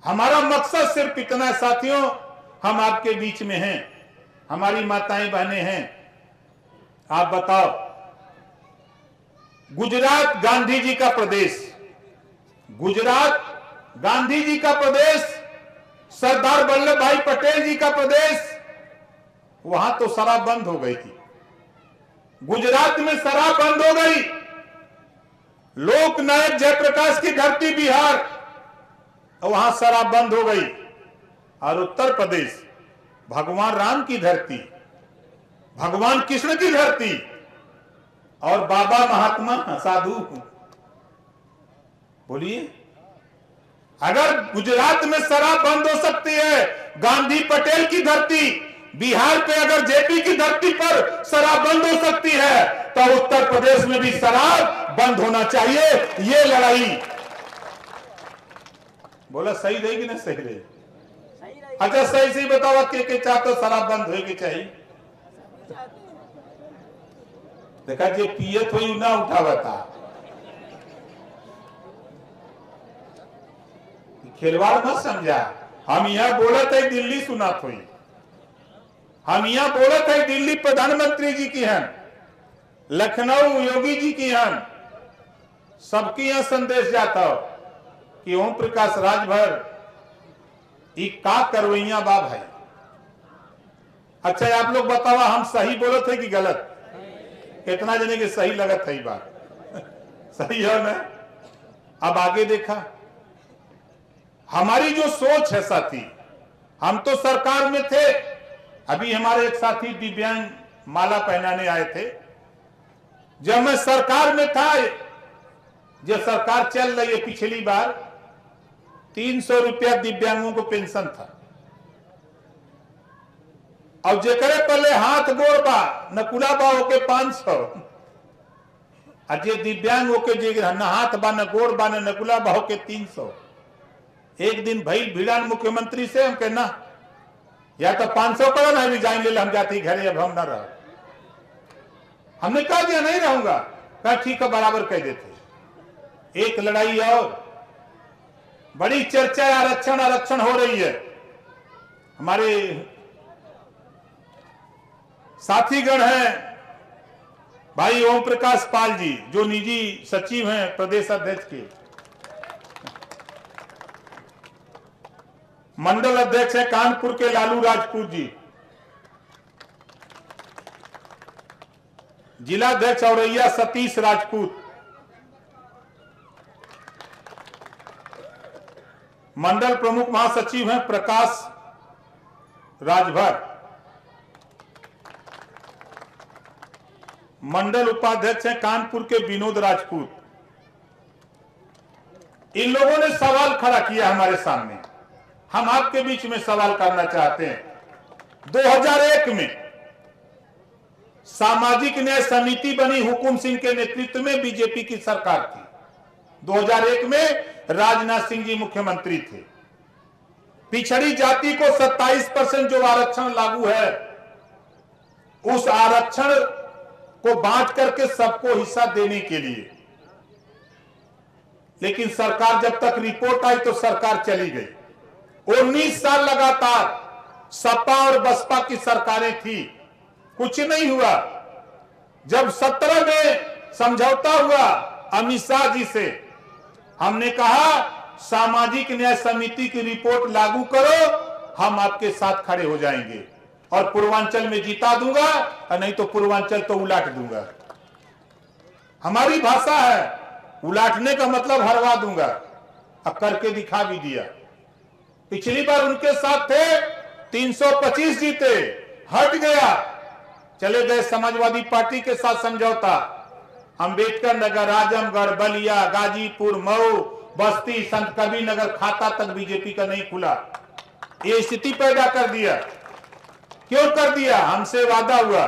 हमारा मकसद सिर्फ इतना है साथियों, हम आपके बीच में हैं, हमारी माताएं बहनें हैं। आप बताओ, गुजरात गांधी जी का प्रदेश, गुजरात गांधी जी का प्रदेश, सरदार वल्लभ भाई पटेल जी का प्रदेश, वहां तो शराब बंद हो गई थी। गुजरात में शराब बंद हो गई। लोकनायक जयप्रकाश की धरती बिहार, वहां शराब बंद हो गई। और उत्तर प्रदेश भगवान राम की धरती, भगवान कृष्ण की धरती और बाबा महात्मा साधु। बोलिए, अगर गुजरात में शराब बंद हो सकती है, गांधी पटेल की धरती, बिहार पे अगर जेपी की धरती पर शराब बंद हो सकती है, तो उत्तर प्रदेश में भी शराब बंद होना चाहिए ये लड़ाई। बोला सही रहेगी ना? सही रहेगी। अच्छा सही सही बताओ के चाहते शराब बंद होगी चाहिए? देखा जे पियत हुई ना उठावा था। खिलवाड़ मत समझा। हम यहाँ बोला था दिल्ली सुनात हुई, हम यहाँ बोला था दिल्ली प्रधानमंत्री जी की हैं, लखनऊ योगी जी की हैं, सबकी यहाँ संदेश जाता हो कि ओम प्रकाश राजभर का करवैया बा भाई। अच्छा आप लोग बताओ हम सही बोले थे कि गलत? कितना जने के सही लगत है बात? सही है ना? अब आगे देखा हमारी जो सोच है साथी, हम तो सरकार में थे, अभी हमारे एक साथी दिव्यांग माला पहनाने आए थे। जब मैं सरकार में था, जब सरकार चल रही है पिछली बार 300 रुपया दिव्यांगों को पेंशन था, और जेकरे पहले हाथ गोड़ बा नकुला बा होके 500, अजय दिव्यांग होके जे न हाथ बा न गोड़ बा न नकुला बा होके 300। एक दिन भाई भिड़ान मुख्यमंत्री से हम कहना या तो 500 करो ना रिजाइन ले, हम जाती घरे, अब हम ना रह। हमने कहा दिया नहीं रहूंगा, कहा ठीक है बराबर कह देते। एक लड़ाई और बड़ी चर्चा आरक्षण आरक्षण हो रही है। हमारे साथीगण हैं भाई ओम प्रकाश पाल जी, जो निजी सचिव हैं प्रदेश अध्यक्ष के, मंडल अध्यक्ष है कानपुर के लालू राजपूत जी, जिला अध्यक्ष औरैया सतीश राजपूत, मंडल प्रमुख महासचिव हैं प्रकाश राजभर, मंडल उपाध्यक्ष हैं कानपुर के विनोद राजपूत। इन लोगों ने सवाल खड़ा किया हमारे सामने, हम आपके बीच में सवाल करना चाहते हैं। 2001 में सामाजिक न्याय समिति बनी, हुकुम सिंह के नेतृत्व में बीजेपी की सरकार थी। 2001 में राजनाथ सिंह जी मुख्यमंत्री थे। पिछड़ी जाति को 27% जो आरक्षण लागू है, उस आरक्षण को बांट करके सबको हिस्सा देने के लिए, लेकिन सरकार जब तक रिपोर्ट आई तो सरकार चली गई। 19 साल लगातार सपा और बसपा की सरकारें थी, कुछ नहीं हुआ। जब 17 में समझौता हुआ अमित शाह जी से, हमने कहा सामाजिक न्याय समिति की रिपोर्ट लागू करो, हम आपके साथ खड़े हो जाएंगे और पूर्वांचल में जिता दूंगा, और नहीं तो पूर्वांचल तो उलाट दूंगा। हमारी भाषा है, उलाटने का मतलब हरवा दूंगा, अब करके दिखा भी दिया। पिछली बार उनके साथ थे, 325 जीते, हट गया, चले गए समाजवादी पार्टी के साथ समझौता। अंबेडकर नगर, आजमगढ़, बलिया, गाजीपुर, मऊ, बस्ती, संत कबीर नगर खाता तक बीजेपी का नहीं खुला। ये स्थिति पैदा कर दिया। क्यों कर दिया? हमसे वादा हुआ,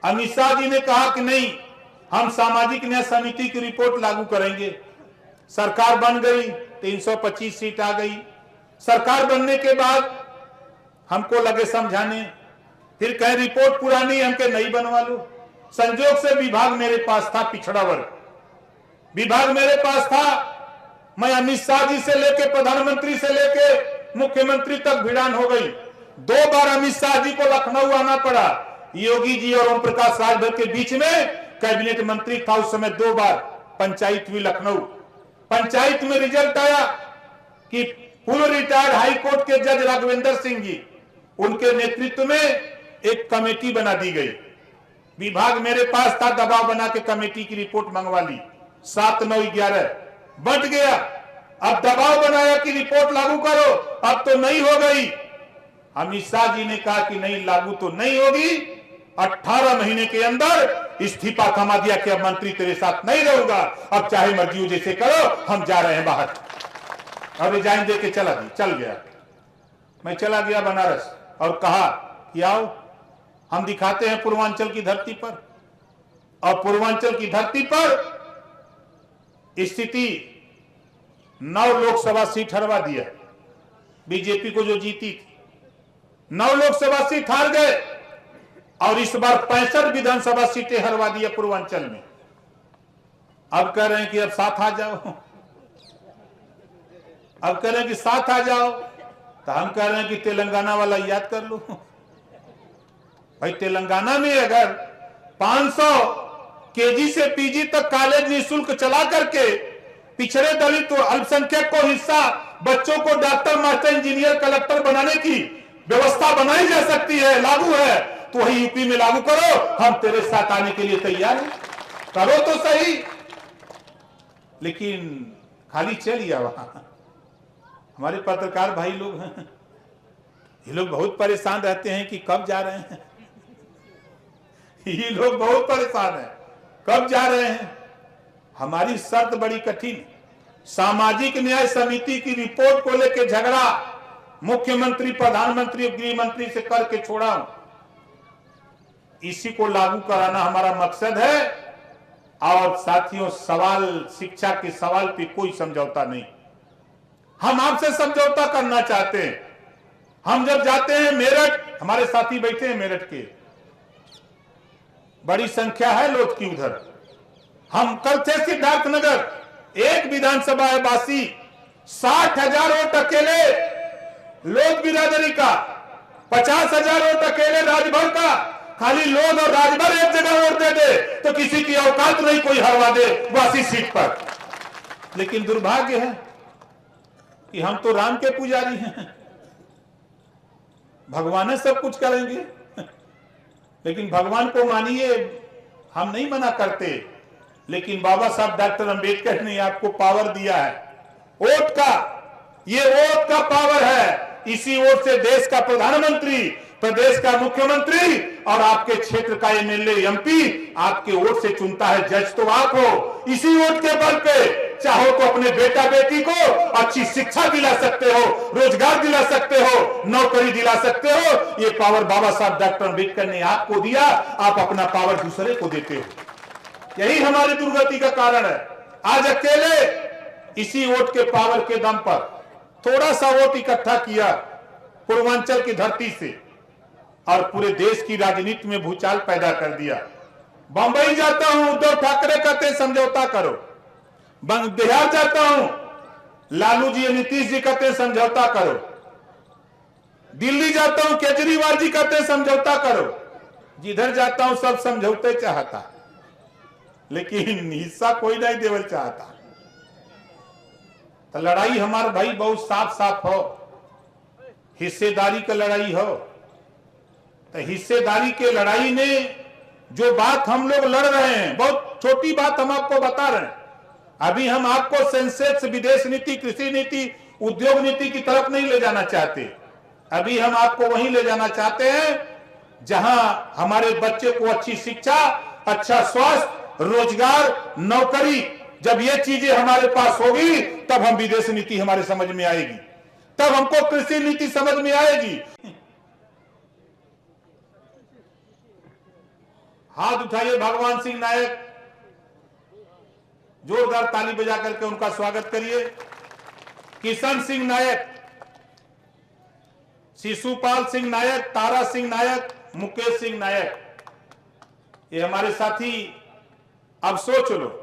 अमित शाह जी ने कहा कि नहीं हम सामाजिक न्याय समिति की रिपोर्ट लागू करेंगे। सरकार बन गई, 325 सीट आ गई। सरकार बनने के बाद हमको लगे समझाने, फिर कहे रिपोर्ट पुरानी, हमके नहीं बनवा लो। संजोग से विभाग मेरे पास था, पिछड़ा वर्ग विभाग मेरे पास था। मैं अमित शाह जी से लेके प्रधानमंत्री से लेके मुख्यमंत्री तक भिड़ान हो गई। 2 बार अमित शाह जी को लखनऊ आना पड़ा। योगी जी और ओम प्रकाश राजभर के बीच में कैबिनेट मंत्री था उस समय। 2 बार पंचायत हुई लखनऊ। पंचायत में रिजल्ट आया कि पूर्व रिटायर्ड हाई कोर्ट के जज राघवेंद्र सिंह जी, उनके नेतृत्व में एक कमेटी बना दी गई। विभाग मेरे पास था, दबाव बना के कमेटी की रिपोर्ट मंगवा ली। 7, 9, 11 बट गया। अब दबाव बनाया कि रिपोर्ट लागू करो, अब तो नहीं हो गई। अमित शाह जी ने कहा कि नहीं, लागू तो नहीं होगी। 18 महीने के अंदर इस्तीफा थमा दिया कि अब मंत्री तेरे साथ नहीं रहूंगा, अब चाहे मर्जी हो जैसे करो, हम जा रहे हैं बाहर। और रिजाइन दे के चल गया। मैं चला गया बनारस और कहा कि आओ हम दिखाते हैं पूर्वांचल की धरती पर। और पूर्वांचल की धरती पर स्थिति 9 लोकसभा सीट हरवा दिया बीजेपी को, जो जीती थी 9 लोकसभा सीट हार गए और इस बार 65 विधानसभा सीटें हरवा दिया पूर्वांचल में। अब कह रहे हैं कि अब साथ आ जाओ, अब कह रहे हैं कि साथ आ जाओ, तो हम कह रहे हैं कि तेलंगाना वाला याद कर लो भाई। तेलंगाना में अगर 500 केजी से पीजी तक कॉलेज निःशुल्क चला करके पिछड़े दलित और अल्पसंख्यक को हिस्सा, बच्चों को डॉक्टर, मास्टर, इंजीनियर, कलेक्टर बनाने की व्यवस्था बनाई जा सकती है, लागू है, तो वही यूपी में लागू करो, हम तेरे साथ आने के लिए तैयार हैं, करो तो सही। लेकिन खाली चलिए वहां हमारे पत्रकार भाई लोग हैं, ये लोग बहुत परेशान रहते हैं कि कब जा रहे हैं ये लोग बहुत परेशान हैं, कब जा रहे हैं। हमारी शर्त बड़ी कठिन, सामाजिक न्याय समिति की रिपोर्ट को लेकर झगड़ा मुख्यमंत्री, प्रधानमंत्री, गृह मंत्री से करके छोड़ा हूं, इसी को लागू कराना हमारा मकसद है। और साथियों, सवाल, शिक्षा के सवाल पे कोई समझौता नहीं, हम आपसे समझौता करना चाहते हैं। हम जब जाते हैं मेरठ, हमारे साथी बैठे हैं मेरठ के, बड़ी संख्या है लोग की उधर, हम कल थे सिद्धार्थनगर, एक विधानसभा है बासी, 60,000 वोट अकेले लोध बिरादरी का, 50,000 वोट अकेले राजभर का। खाली लोध और राजभर एक जगह वोट दे दे तो किसी की औकात नहीं कोई हरवा दे बासी सीट पर। लेकिन दुर्भाग्य है कि हम तो राम के पुजारी हैं, भगवान सब कुछ करेंगे, लेकिन भगवान को मानिए, हम नहीं मना करते, लेकिन बाबा साहब डॉक्टर अंबेडकर ने आपको पावर दिया है वोट का, ये वोट का पावर है। इसी वोट से देश का प्रधानमंत्री, प्रदेश का मुख्यमंत्री और आपके क्षेत्र का एमएलए, एमपी आपके वोट से चुनता है, जज तो आप हो। इसी वोट के बल पे चाहो तो अपने बेटा बेटी को अच्छी शिक्षा दिला सकते हो, रोजगार दिला सकते हो, नौकरी दिला सकते हो। ये पावर बाबा साहब डॉक्टर अंबेडकर ने आपको दिया, आप अपना पावर दूसरे को देते हो। यही हमारी दुर्गति का कारण है। आज अकेले इसी वोट के पावर के दम पर थोड़ा सा वोट इकट्ठा किया पूर्वांचल की धरती से और पूरे देश की राजनीति में भूचाल पैदा कर दिया। बंबई जाता हूं, उद्धव ठाकरे कहते समझौता करो, बिहार जाता हूं, लालू जी, नीतीश जी कहते समझौता करो, दिल्ली जाता हूं, केजरीवाल जी कहते समझौता करो, जिधर जाता हूं सब समझौते चाहता, लेकिन हिस्सा कोई नहीं देवल चाहता। तो लड़ाई हमारे भाई बहुत साफ साफ हो, हिस्सेदारी का लड़ाई हो। तो हिस्सेदारी के लड़ाई में जो बात हम लोग लड़ रहे हैं, बहुत छोटी बात हम आपको बता रहे हैं। अभी हम आपको सेंसेक्स, विदेश नीति, कृषि नीति, उद्योग नीति की तरफ नहीं ले जाना चाहते। अभी हम आपको वहीं ले जाना चाहते हैं जहां हमारे बच्चे को अच्छी शिक्षा, अच्छा स्वास्थ्य, रोजगार, नौकरी, जब ये चीजें हमारे पास होगी तब हम विदेश नीति हमारे समझ में आएगी, तब हमको कृषि नीति समझ में आएगी। हाथ उठाइए भगवान सिंह नायक, जोरदार ताली बजा करके उनका स्वागत करिए। किशन सिंह नायक, शिशुपाल सिंह नायक, तारा सिंह नायक, मुकेश सिंह नायक, ये हमारे साथी। अब सोच लो,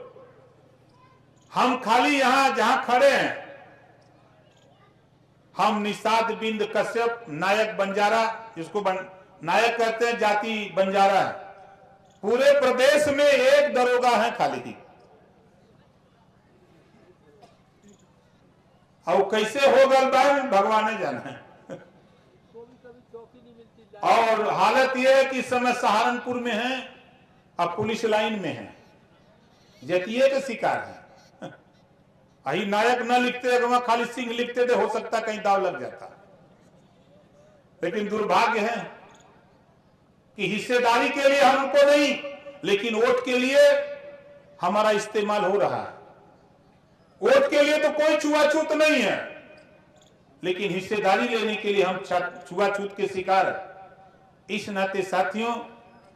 हम खाली यहां जहां खड़े हैं, हम निषाद बिंद कश्यप नायक बंजारा, जिसको नायक कहते हैं, जाति बंजारा है। पूरे प्रदेश में एक दरोगा है खाली। और कैसे हो गल भगवान जाने है। और हालत यह है कि इस समय सहारनपुर में है, अब पुलिस लाइन में है, जतिये के शिकार है। अही नायक न लिखते, वहां खाली सिंह लिखते थे, हो सकता कहीं दाव लग जाता। लेकिन दुर्भाग्य है कि हिस्सेदारी के लिए हमको नहीं, लेकिन वोट के लिए हमारा इस्तेमाल हो रहा है। वोट के लिए तो कोई छुआछूत नहीं है, लेकिन हिस्सेदारी लेने के लिए हम छुआछूत के शिकार हैं। इस नाते साथियों,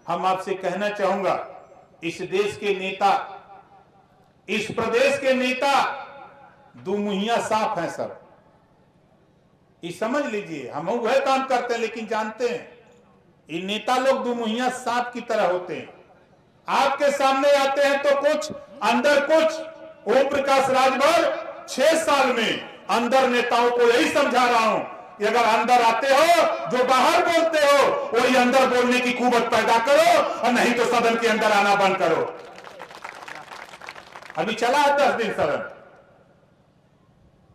हम आपसे कहना चाहूंगा, इस देश के नेता, इस प्रदेश के नेता दुमुहिया साफ हैं सब, ये समझ लीजिए। हम वह काम करते हैं लेकिन जानते हैं ये नेता लोग दुमुहिया सांप की तरह होते हैं। आपके सामने आते हैं तो कुछ अंदर कुछ। ओम प्रकाश राजभर 6 साल में अंदर नेताओं को यही समझा रहा हूं कि अगर अंदर आते हो जो बाहर बोलते हो वही अंदर बोलने की कुवत पैदा करो, और नहीं तो सदन के अंदर आना बंद करो। अभी चला है 10 दिन सदन,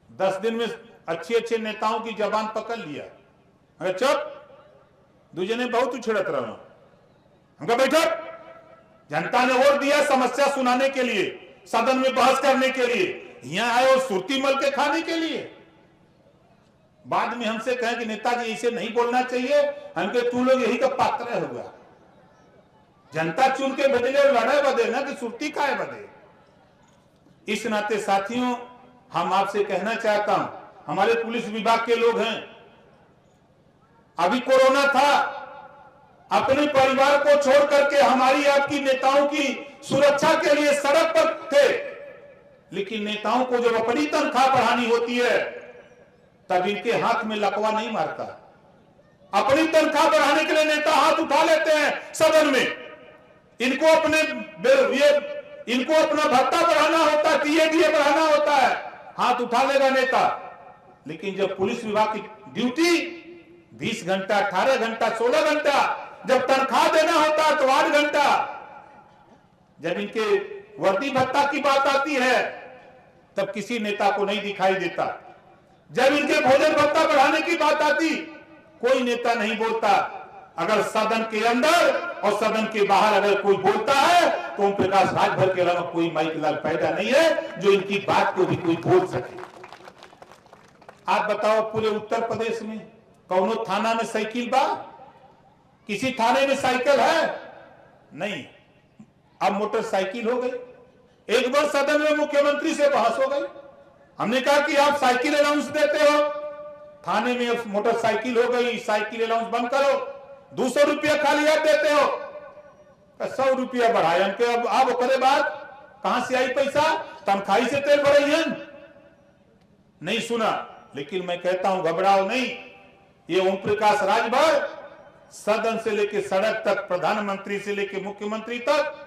10 दिन में अच्छे अच्छे नेताओं की जबान पकड़ लिया। अरे चुप, दूजे ने बहुत उछड़त रहा। हमका बैठक, जनता ने वोट दिया समस्या सुनाने के लिए, सदन में बहस करने के लिए, यहां आए और सुरती मल के खाने के लिए। बाद में हमसे कहे कि नेताजी इसे नहीं बोलना चाहिए, हमके तू लोग यही का पात्र हुआ। जनता चुन के भेजे और लड़ाई बदे ना कि सुरती खाए बदे। इस नाते साथियों हम आपसे कहना चाहता हूं, हमारे पुलिस विभाग के लोग हैं, अभी कोरोना था, अपने परिवार को छोड़ करके हमारी आपकी नेताओं की सुरक्षा के लिए सड़क पर थे। लेकिन नेताओं को जब अपनी तनख्वाह बढ़ानी होती है तब इनके हाथ में लकवा नहीं मारता। अपनी तनख्वाह बढ़ाने के लिए नेता हाथ उठा लेते हैं सदन में। इनको अपना भत्ता बढ़ाना होता है, टीएडीए बढ़ाना होता है, हाथ उठा लेगा नेता। लेकिन जब पुलिस विभाग की ड्यूटी 20 घंटा, 18 घंटा, 16 घंटा, जब तनख्वाह देना होता है तो 8 घंटा, जब इनके वर्दी भत्ता की बात आती है तब किसी नेता को नहीं दिखाई देता। जब इनके भोजन भत्ता बढ़ाने की बात आती कोई नेता नहीं बोलता। अगर सदन के अंदर और सदन के बाहर अगर कोई बोलता है तो ओम प्रकाश राजभर के अलावा कोई माइक लाल पैदा नहीं है जो इनकी बात को भी कोई बोल सके। आप बताओ पूरे उत्तर प्रदेश में कौनो थाना में साइकिल बा? किसी थाने में साइकिल है? नहीं। अब मोटरसाइकिल हो गई। एक बार सदन में मुख्यमंत्री से बहस हो गई, हमने कहा कि आप साइकिल अलाउंस देते हो, थाने में अब मोटरसाइकिल हो गई, साइकिल अलाउंस बंद करो, 200 रुपया खाली आप देते हो, 100 रुपया बढ़ाए हमके। अब ओकरे बाद कहां से आई पैसा? तनख्वाही से तेल बढ़ाई। नहीं सुना। लेकिन मैं कहता हूं घबराओ नहीं, ये ओम प्रकाश राजभर सदन से लेकर सड़क तक, प्रधानमंत्री से लेकर मुख्यमंत्री तक,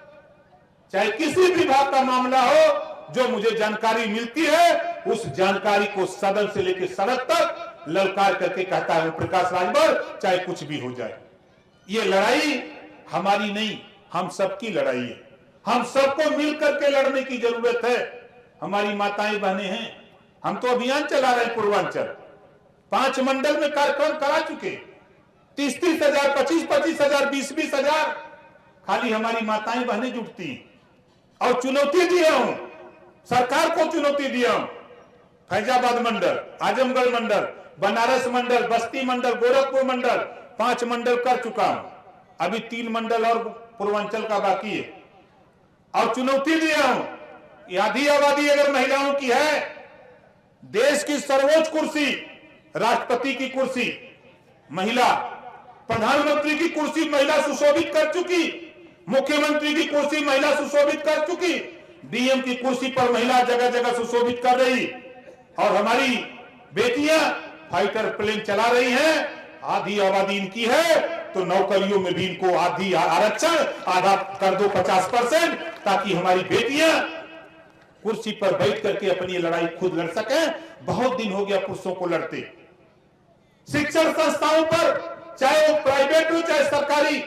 चाहे किसी विभाग का मामला हो, जो मुझे जानकारी मिलती है उस जानकारी को सदन से लेकर सड़क तक ललकार करके कहता है ओम प्रकाश राजभर, चाहे कुछ भी हो जाए। ये लड़ाई हमारी नहीं, हम सबकी लड़ाई है। हम सबको मिलकर के लड़ने की जरूरत है। हमारी माताएं बहनें हैं, हम तो अभियान चला रहे हैं पूर्वांचल, 5 मंडल में कार्यक्रम करा चुके, 30-30 हजार, 25-25 हजार, 20-20 हजार, खाली हमारी माताएं बहनें जुटती। और चुनौती दिया हूं, सरकार को चुनौती दिया हूं, फैजाबाद मंडल, आजमगढ़ मंडल, बनारस मंडल, बस्ती मंडल, गोरखपुर मंडल, 5 मंडल कर चुका हूं, अभी 3 मंडल और पूर्वांचल का बाकी है। और चुनौती दिया हूं, आधी आबादी अगर महिलाओं की है, देश की सर्वोच्च कुर्सी, राष्ट्रपति की कुर्सी महिला, प्रधानमंत्री की कुर्सी महिला सुशोभित कर चुकी, मुख्यमंत्री की कुर्सी महिला सुशोभित कर चुकी, डीएम की कुर्सी पर महिला जगह जगह सुशोभित कर रही, और हमारी बेटियां फाइटर प्लेन चला रही हैं। आधी आबादी इनकी है तो नौकरियों में भी इनको आधी आरक्षण, आधा कर दो 50%, ताकि हमारी बेटियां कुर्सी पर बैठ करके अपनी लड़ाई खुद लड़ सकें। बहुत दिन हो गया पुरुषों को लड़ते। शिक्षण संस्थाओं पर, चाहे वो प्राइवेट हो चाहे सरकारी,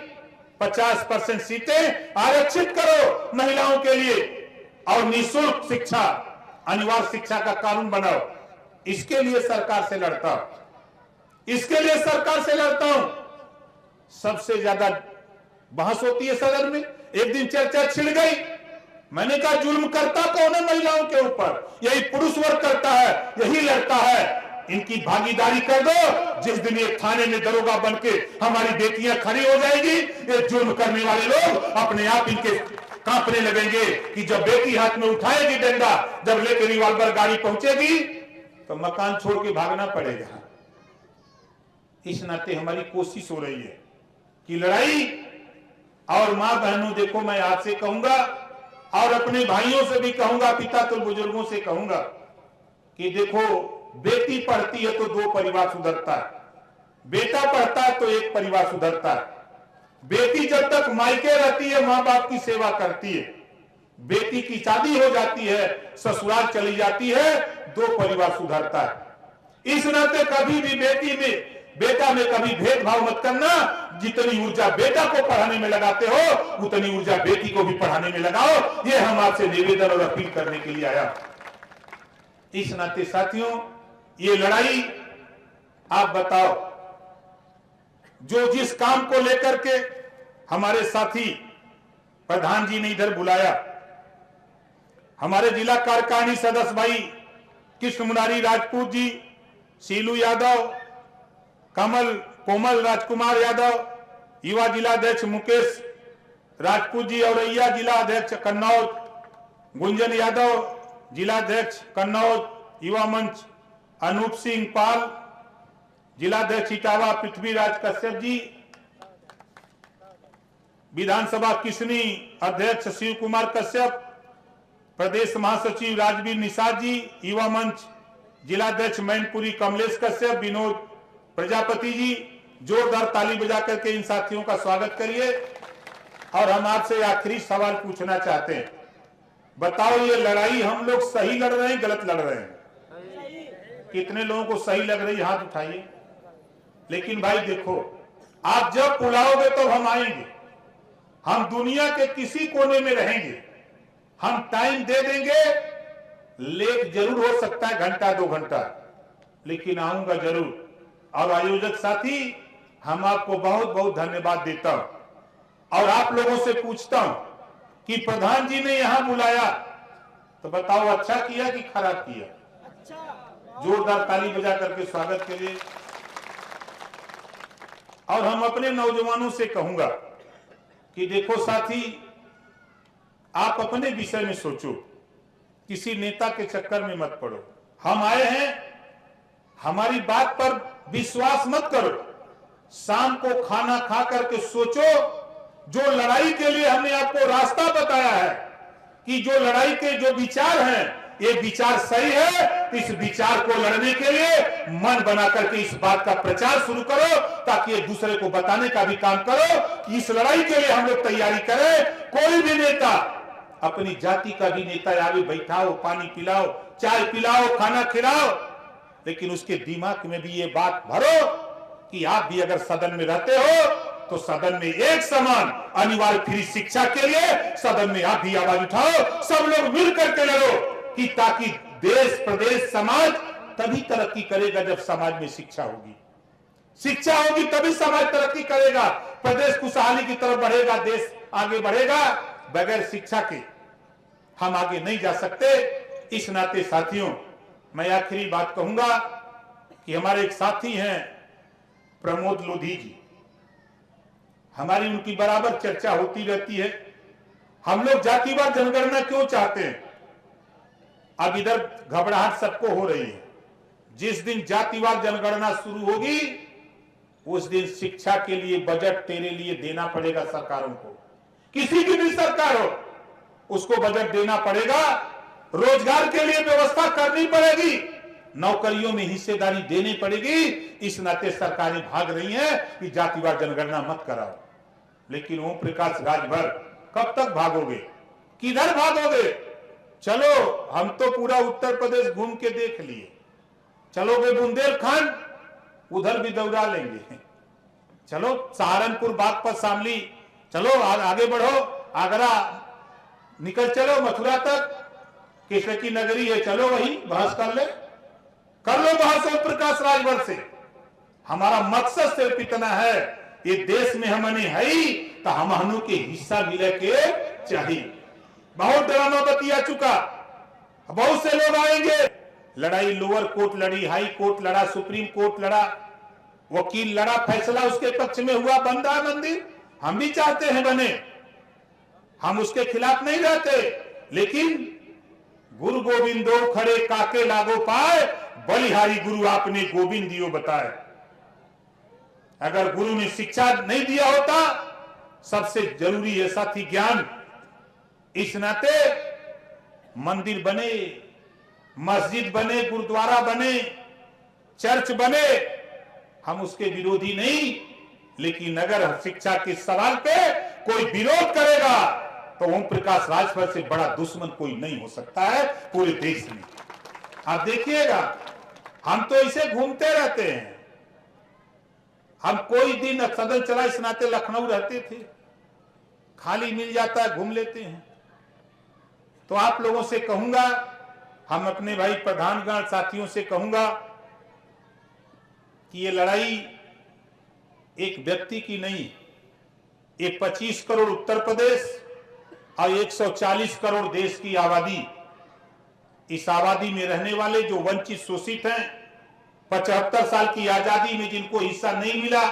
50% सीटें आरक्षित करो महिलाओं के लिए, और निःशुल्क शिक्षा, अनिवार्य शिक्षा का कानून बनाओ। इसके लिए सरकार से लड़ता हूं, इसके लिए सरकार से लड़ता हूं। सबसे ज्यादा बहस होती है सदन में। एक दिन चर्चा छिड़ गई, मैंने कहा जुल्म करता कौन है महिलाओं के ऊपर? यही पुरुष वर्ग करता है, यही लड़ता है। इनकी भागीदारी कर दो। जिस दिन ये थाने में दरोगा बनके हमारी बेटियां खड़ी हो जाएगी, ये जुल्म करने वाले लोग अपने आप इनके कांपने लगेंगे कि जब बेटी हाथ में उठाएगी डंडा, जब लेकर रिवॉल्वर गाड़ी पहुंचेगी तो मकान छोड़ के भागना पड़ेगा। इस नाते हमारी कोशिश हो रही है कि लड़ाई, और मां बहनों देखो, मैं आपसे कहूंगा और अपने भाइयों से भी कहूंगा, पिता तुल बुजुर्गों से कहूंगा कि देखो, बेटी पढ़ती है तो 2 परिवार सुधरता है, बेटा पढ़ता है तो 1 परिवार सुधरता है। बेटी जब तक मायके रहती है, माँ बाप की सेवा करती है, बेटी की शादी हो जाती है, ससुराल चली जाती है, 2 परिवार सुधरता है। इस नाते कभी भी बेटी में बेटा में कभी भेदभाव मत करना। जितनी ऊर्जा बेटा को पढ़ाने में लगाते हो, उतनी ऊर्जा बेटी को भी पढ़ाने में लगाओ। ये हम आपसे निवेदन और अपील करने के लिए आया। इस नाते साथियों, ये लड़ाई, आप बताओ, जो जिस काम को लेकर के हमारे साथी प्रधान जी ने इधर बुलाया, हमारे जिला कार्यकारिणी सदस्य भाई कृष्ण मुरारी राजपूत जी, सीलू यादव, कोमल राजकुमार यादव, युवा जिलाध्यक्ष मुकेश राजपूत जी, औरैया जिला अध्यक्ष कन्नौज गुंजन यादव, जिलाध्यक्ष कन्नौज युवा मंच अनूप सिंह पाल, जिलाध्यक्ष इटावा पृथ्वीराज कश्यप जी, विधानसभा किसनी अध्यक्ष शिव कुमार कश्यप, प्रदेश महासचिव राजवीर निषाद जी, युवा मंच जिलाध्यक्ष मैनपुरी कमलेश कश्यप, विनोद प्रजापति जी, जोरदार ताली बजा करके इन साथियों का स्वागत करिए। और हम आपसे आखिरी सवाल पूछना चाहते हैं, बताओ, ये लड़ाई हम लोग सही लड़ रहे हैं, गलत लड़ रहे हैं? कितने लोगों को सही लग रही, हाथ उठाइए। लेकिन भाई देखो, आप जब बुलाओगे तो हम आएंगे, हम दुनिया के किसी कोने में रहेंगे, हम टाइम दे देंगे। लेट जरूर हो सकता है, 1-2 घंटा, लेकिन आऊंगा जरूर। और आयोजक साथी, हम आपको बहुत बहुत धन्यवाद देता हूं। और आप लोगों से पूछता हूं कि प्रधान जी ने यहां बुलाया तो बताओ, अच्छा किया कि खराब किया? जोरदार ताली बजा करके स्वागत करिए। और हम अपने नौजवानों से कहूंगा कि देखो साथी, आप अपने विषय में सोचो, किसी नेता के चक्कर में मत पड़ो। हम आए हैं, हमारी बात पर विश्वास मत करो। शाम को खाना खा करके सोचो, जो लड़ाई के लिए हमने आपको रास्ता बताया है, कि जो लड़ाई के जो विचार हैं, ये विचार सही है, तो इस विचार को लड़ने के लिए मन बना करके इस बात का प्रचार शुरू करो, ताकि एक दूसरे को बताने का भी काम करो कि इस लड़ाई के लिए हम लोग तैयारी करें। कोई भी नेता, अपनी जाति का भी नेता आगे बैठाओ, पानी पिलाओ, चाय पिलाओ, खाना खिलाओ, लेकिन उसके दिमाग में भी ये बात भरो कि आप भी अगर सदन में रहते हो तो सदन में एक समान अनिवार्य फ्री शिक्षा के लिए सदन में आप भी आवाज उठाओ। सब लोग मिल करके लड़ो, कि ताकि देश, प्रदेश, समाज तभी तरक्की करेगा जब समाज में शिक्षा होगी। शिक्षा होगी तभी समाज तरक्की करेगा, प्रदेश खुशहाली की तरफ बढ़ेगा, देश आगे बढ़ेगा। बगैर शिक्षा के हम आगे नहीं जा सकते। इस नाते साथियों, मैं आखिरी बात कहूंगा कि हमारे एक साथी हैं प्रमोद लोधी जी, हमारी उनकी बराबर चर्चा होती रहती है। हम लोग जातिवार जनगणना क्यों चाहते हैं? अब इधर घबराहट सबको हो रही है। जिस दिन जातिवार जनगणना शुरू होगी, उस दिन शिक्षा के लिए बजट तेरे लिए देना पड़ेगा सरकारों को। किसी की भी सरकार हो, उसको बजट देना पड़ेगा। रोजगार के लिए व्यवस्था करनी पड़ेगी, नौकरियों में हिस्सेदारी देनी पड़ेगी। इस नाते सरकारें भाग रही हैं कि जातिवार जनगणना मत कराओ। लेकिन ओम प्रकाश राजभर, कब तक भागोगे? किधर भागोगे? चलो, हम तो पूरा उत्तर प्रदेश घूम के देख लिए। चलोगे बुंदेलखंड, उधर भी दौड़ा लेंगे। चलो सहारनपुर, बागपत, शामली, चलो आगे बढ़ो, आगरा निकल चलो, मथुरा तक, कृष्ण की नगरी है, चलो वही बहस कर लो बहस ओम प्रकाश राजभर से। हमारा मकसद सिर्फ इतना है, ये देश में हमने है ही तो हम के हिस्सा मिले के चाहिए। बहुत ड्रामा बतिया चुका, बहुत से लोग आएंगे। लड़ाई लोअर कोर्ट लड़ी, हाई कोर्ट लड़ा, सुप्रीम कोर्ट लड़ा, वकील लड़ा, फैसला उसके पक्ष में हुआ, बंदा मंदिर हम भी चाहते हैं बने, हम उसके खिलाफ नहीं रहते। लेकिन गुरु गोविंदो खड़े काके लागो पाए, बलिहारी गुरु आपने गोविंद दियो बताए। अगर गुरु ने शिक्षा नहीं दिया होता, सबसे जरूरी है साथी ज्ञान। इस नाते मंदिर बने, मस्जिद बने, गुरुद्वारा बने, चर्च बने, हम उसके विरोधी नहीं, लेकिन अगर शिक्षा के सवाल पे कोई विरोध करेगा तो ओम प्रकाश राजभर से बड़ा दुश्मन कोई नहीं हो सकता है पूरे देश में। आप देखिएगा, हम तो इसे घूमते रहते हैं। हम कोई दिन सदन चला, इस नाते लखनऊ रहते थे, खाली मिल जाता है, घूम लेते हैं। तो आप लोगों से कहूंगा, हम अपने भाई प्रधानगण साथियों से कहूंगा कि ये लड़ाई एक व्यक्ति की नहीं, ये 25 करोड़ उत्तर प्रदेश और 140 करोड़ देश की आबादी, इस आबादी में रहने वाले जो वंचित शोषित हैं, 75 साल की आजादी में जिनको हिस्सा नहीं मिला,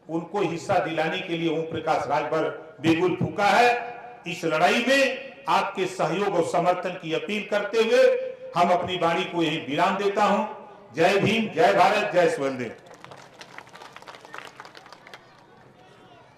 उनको हिस्सा दिलाने के लिए ओम प्रकाश राजभर बेगुल फूका है। इस लड़ाई में आपके सहयोग और समर्थन की अपील करते हुए हम अपनी वाणी को यही विराम देता हूं। जय भीम, जय भारत, जय स्वदेव।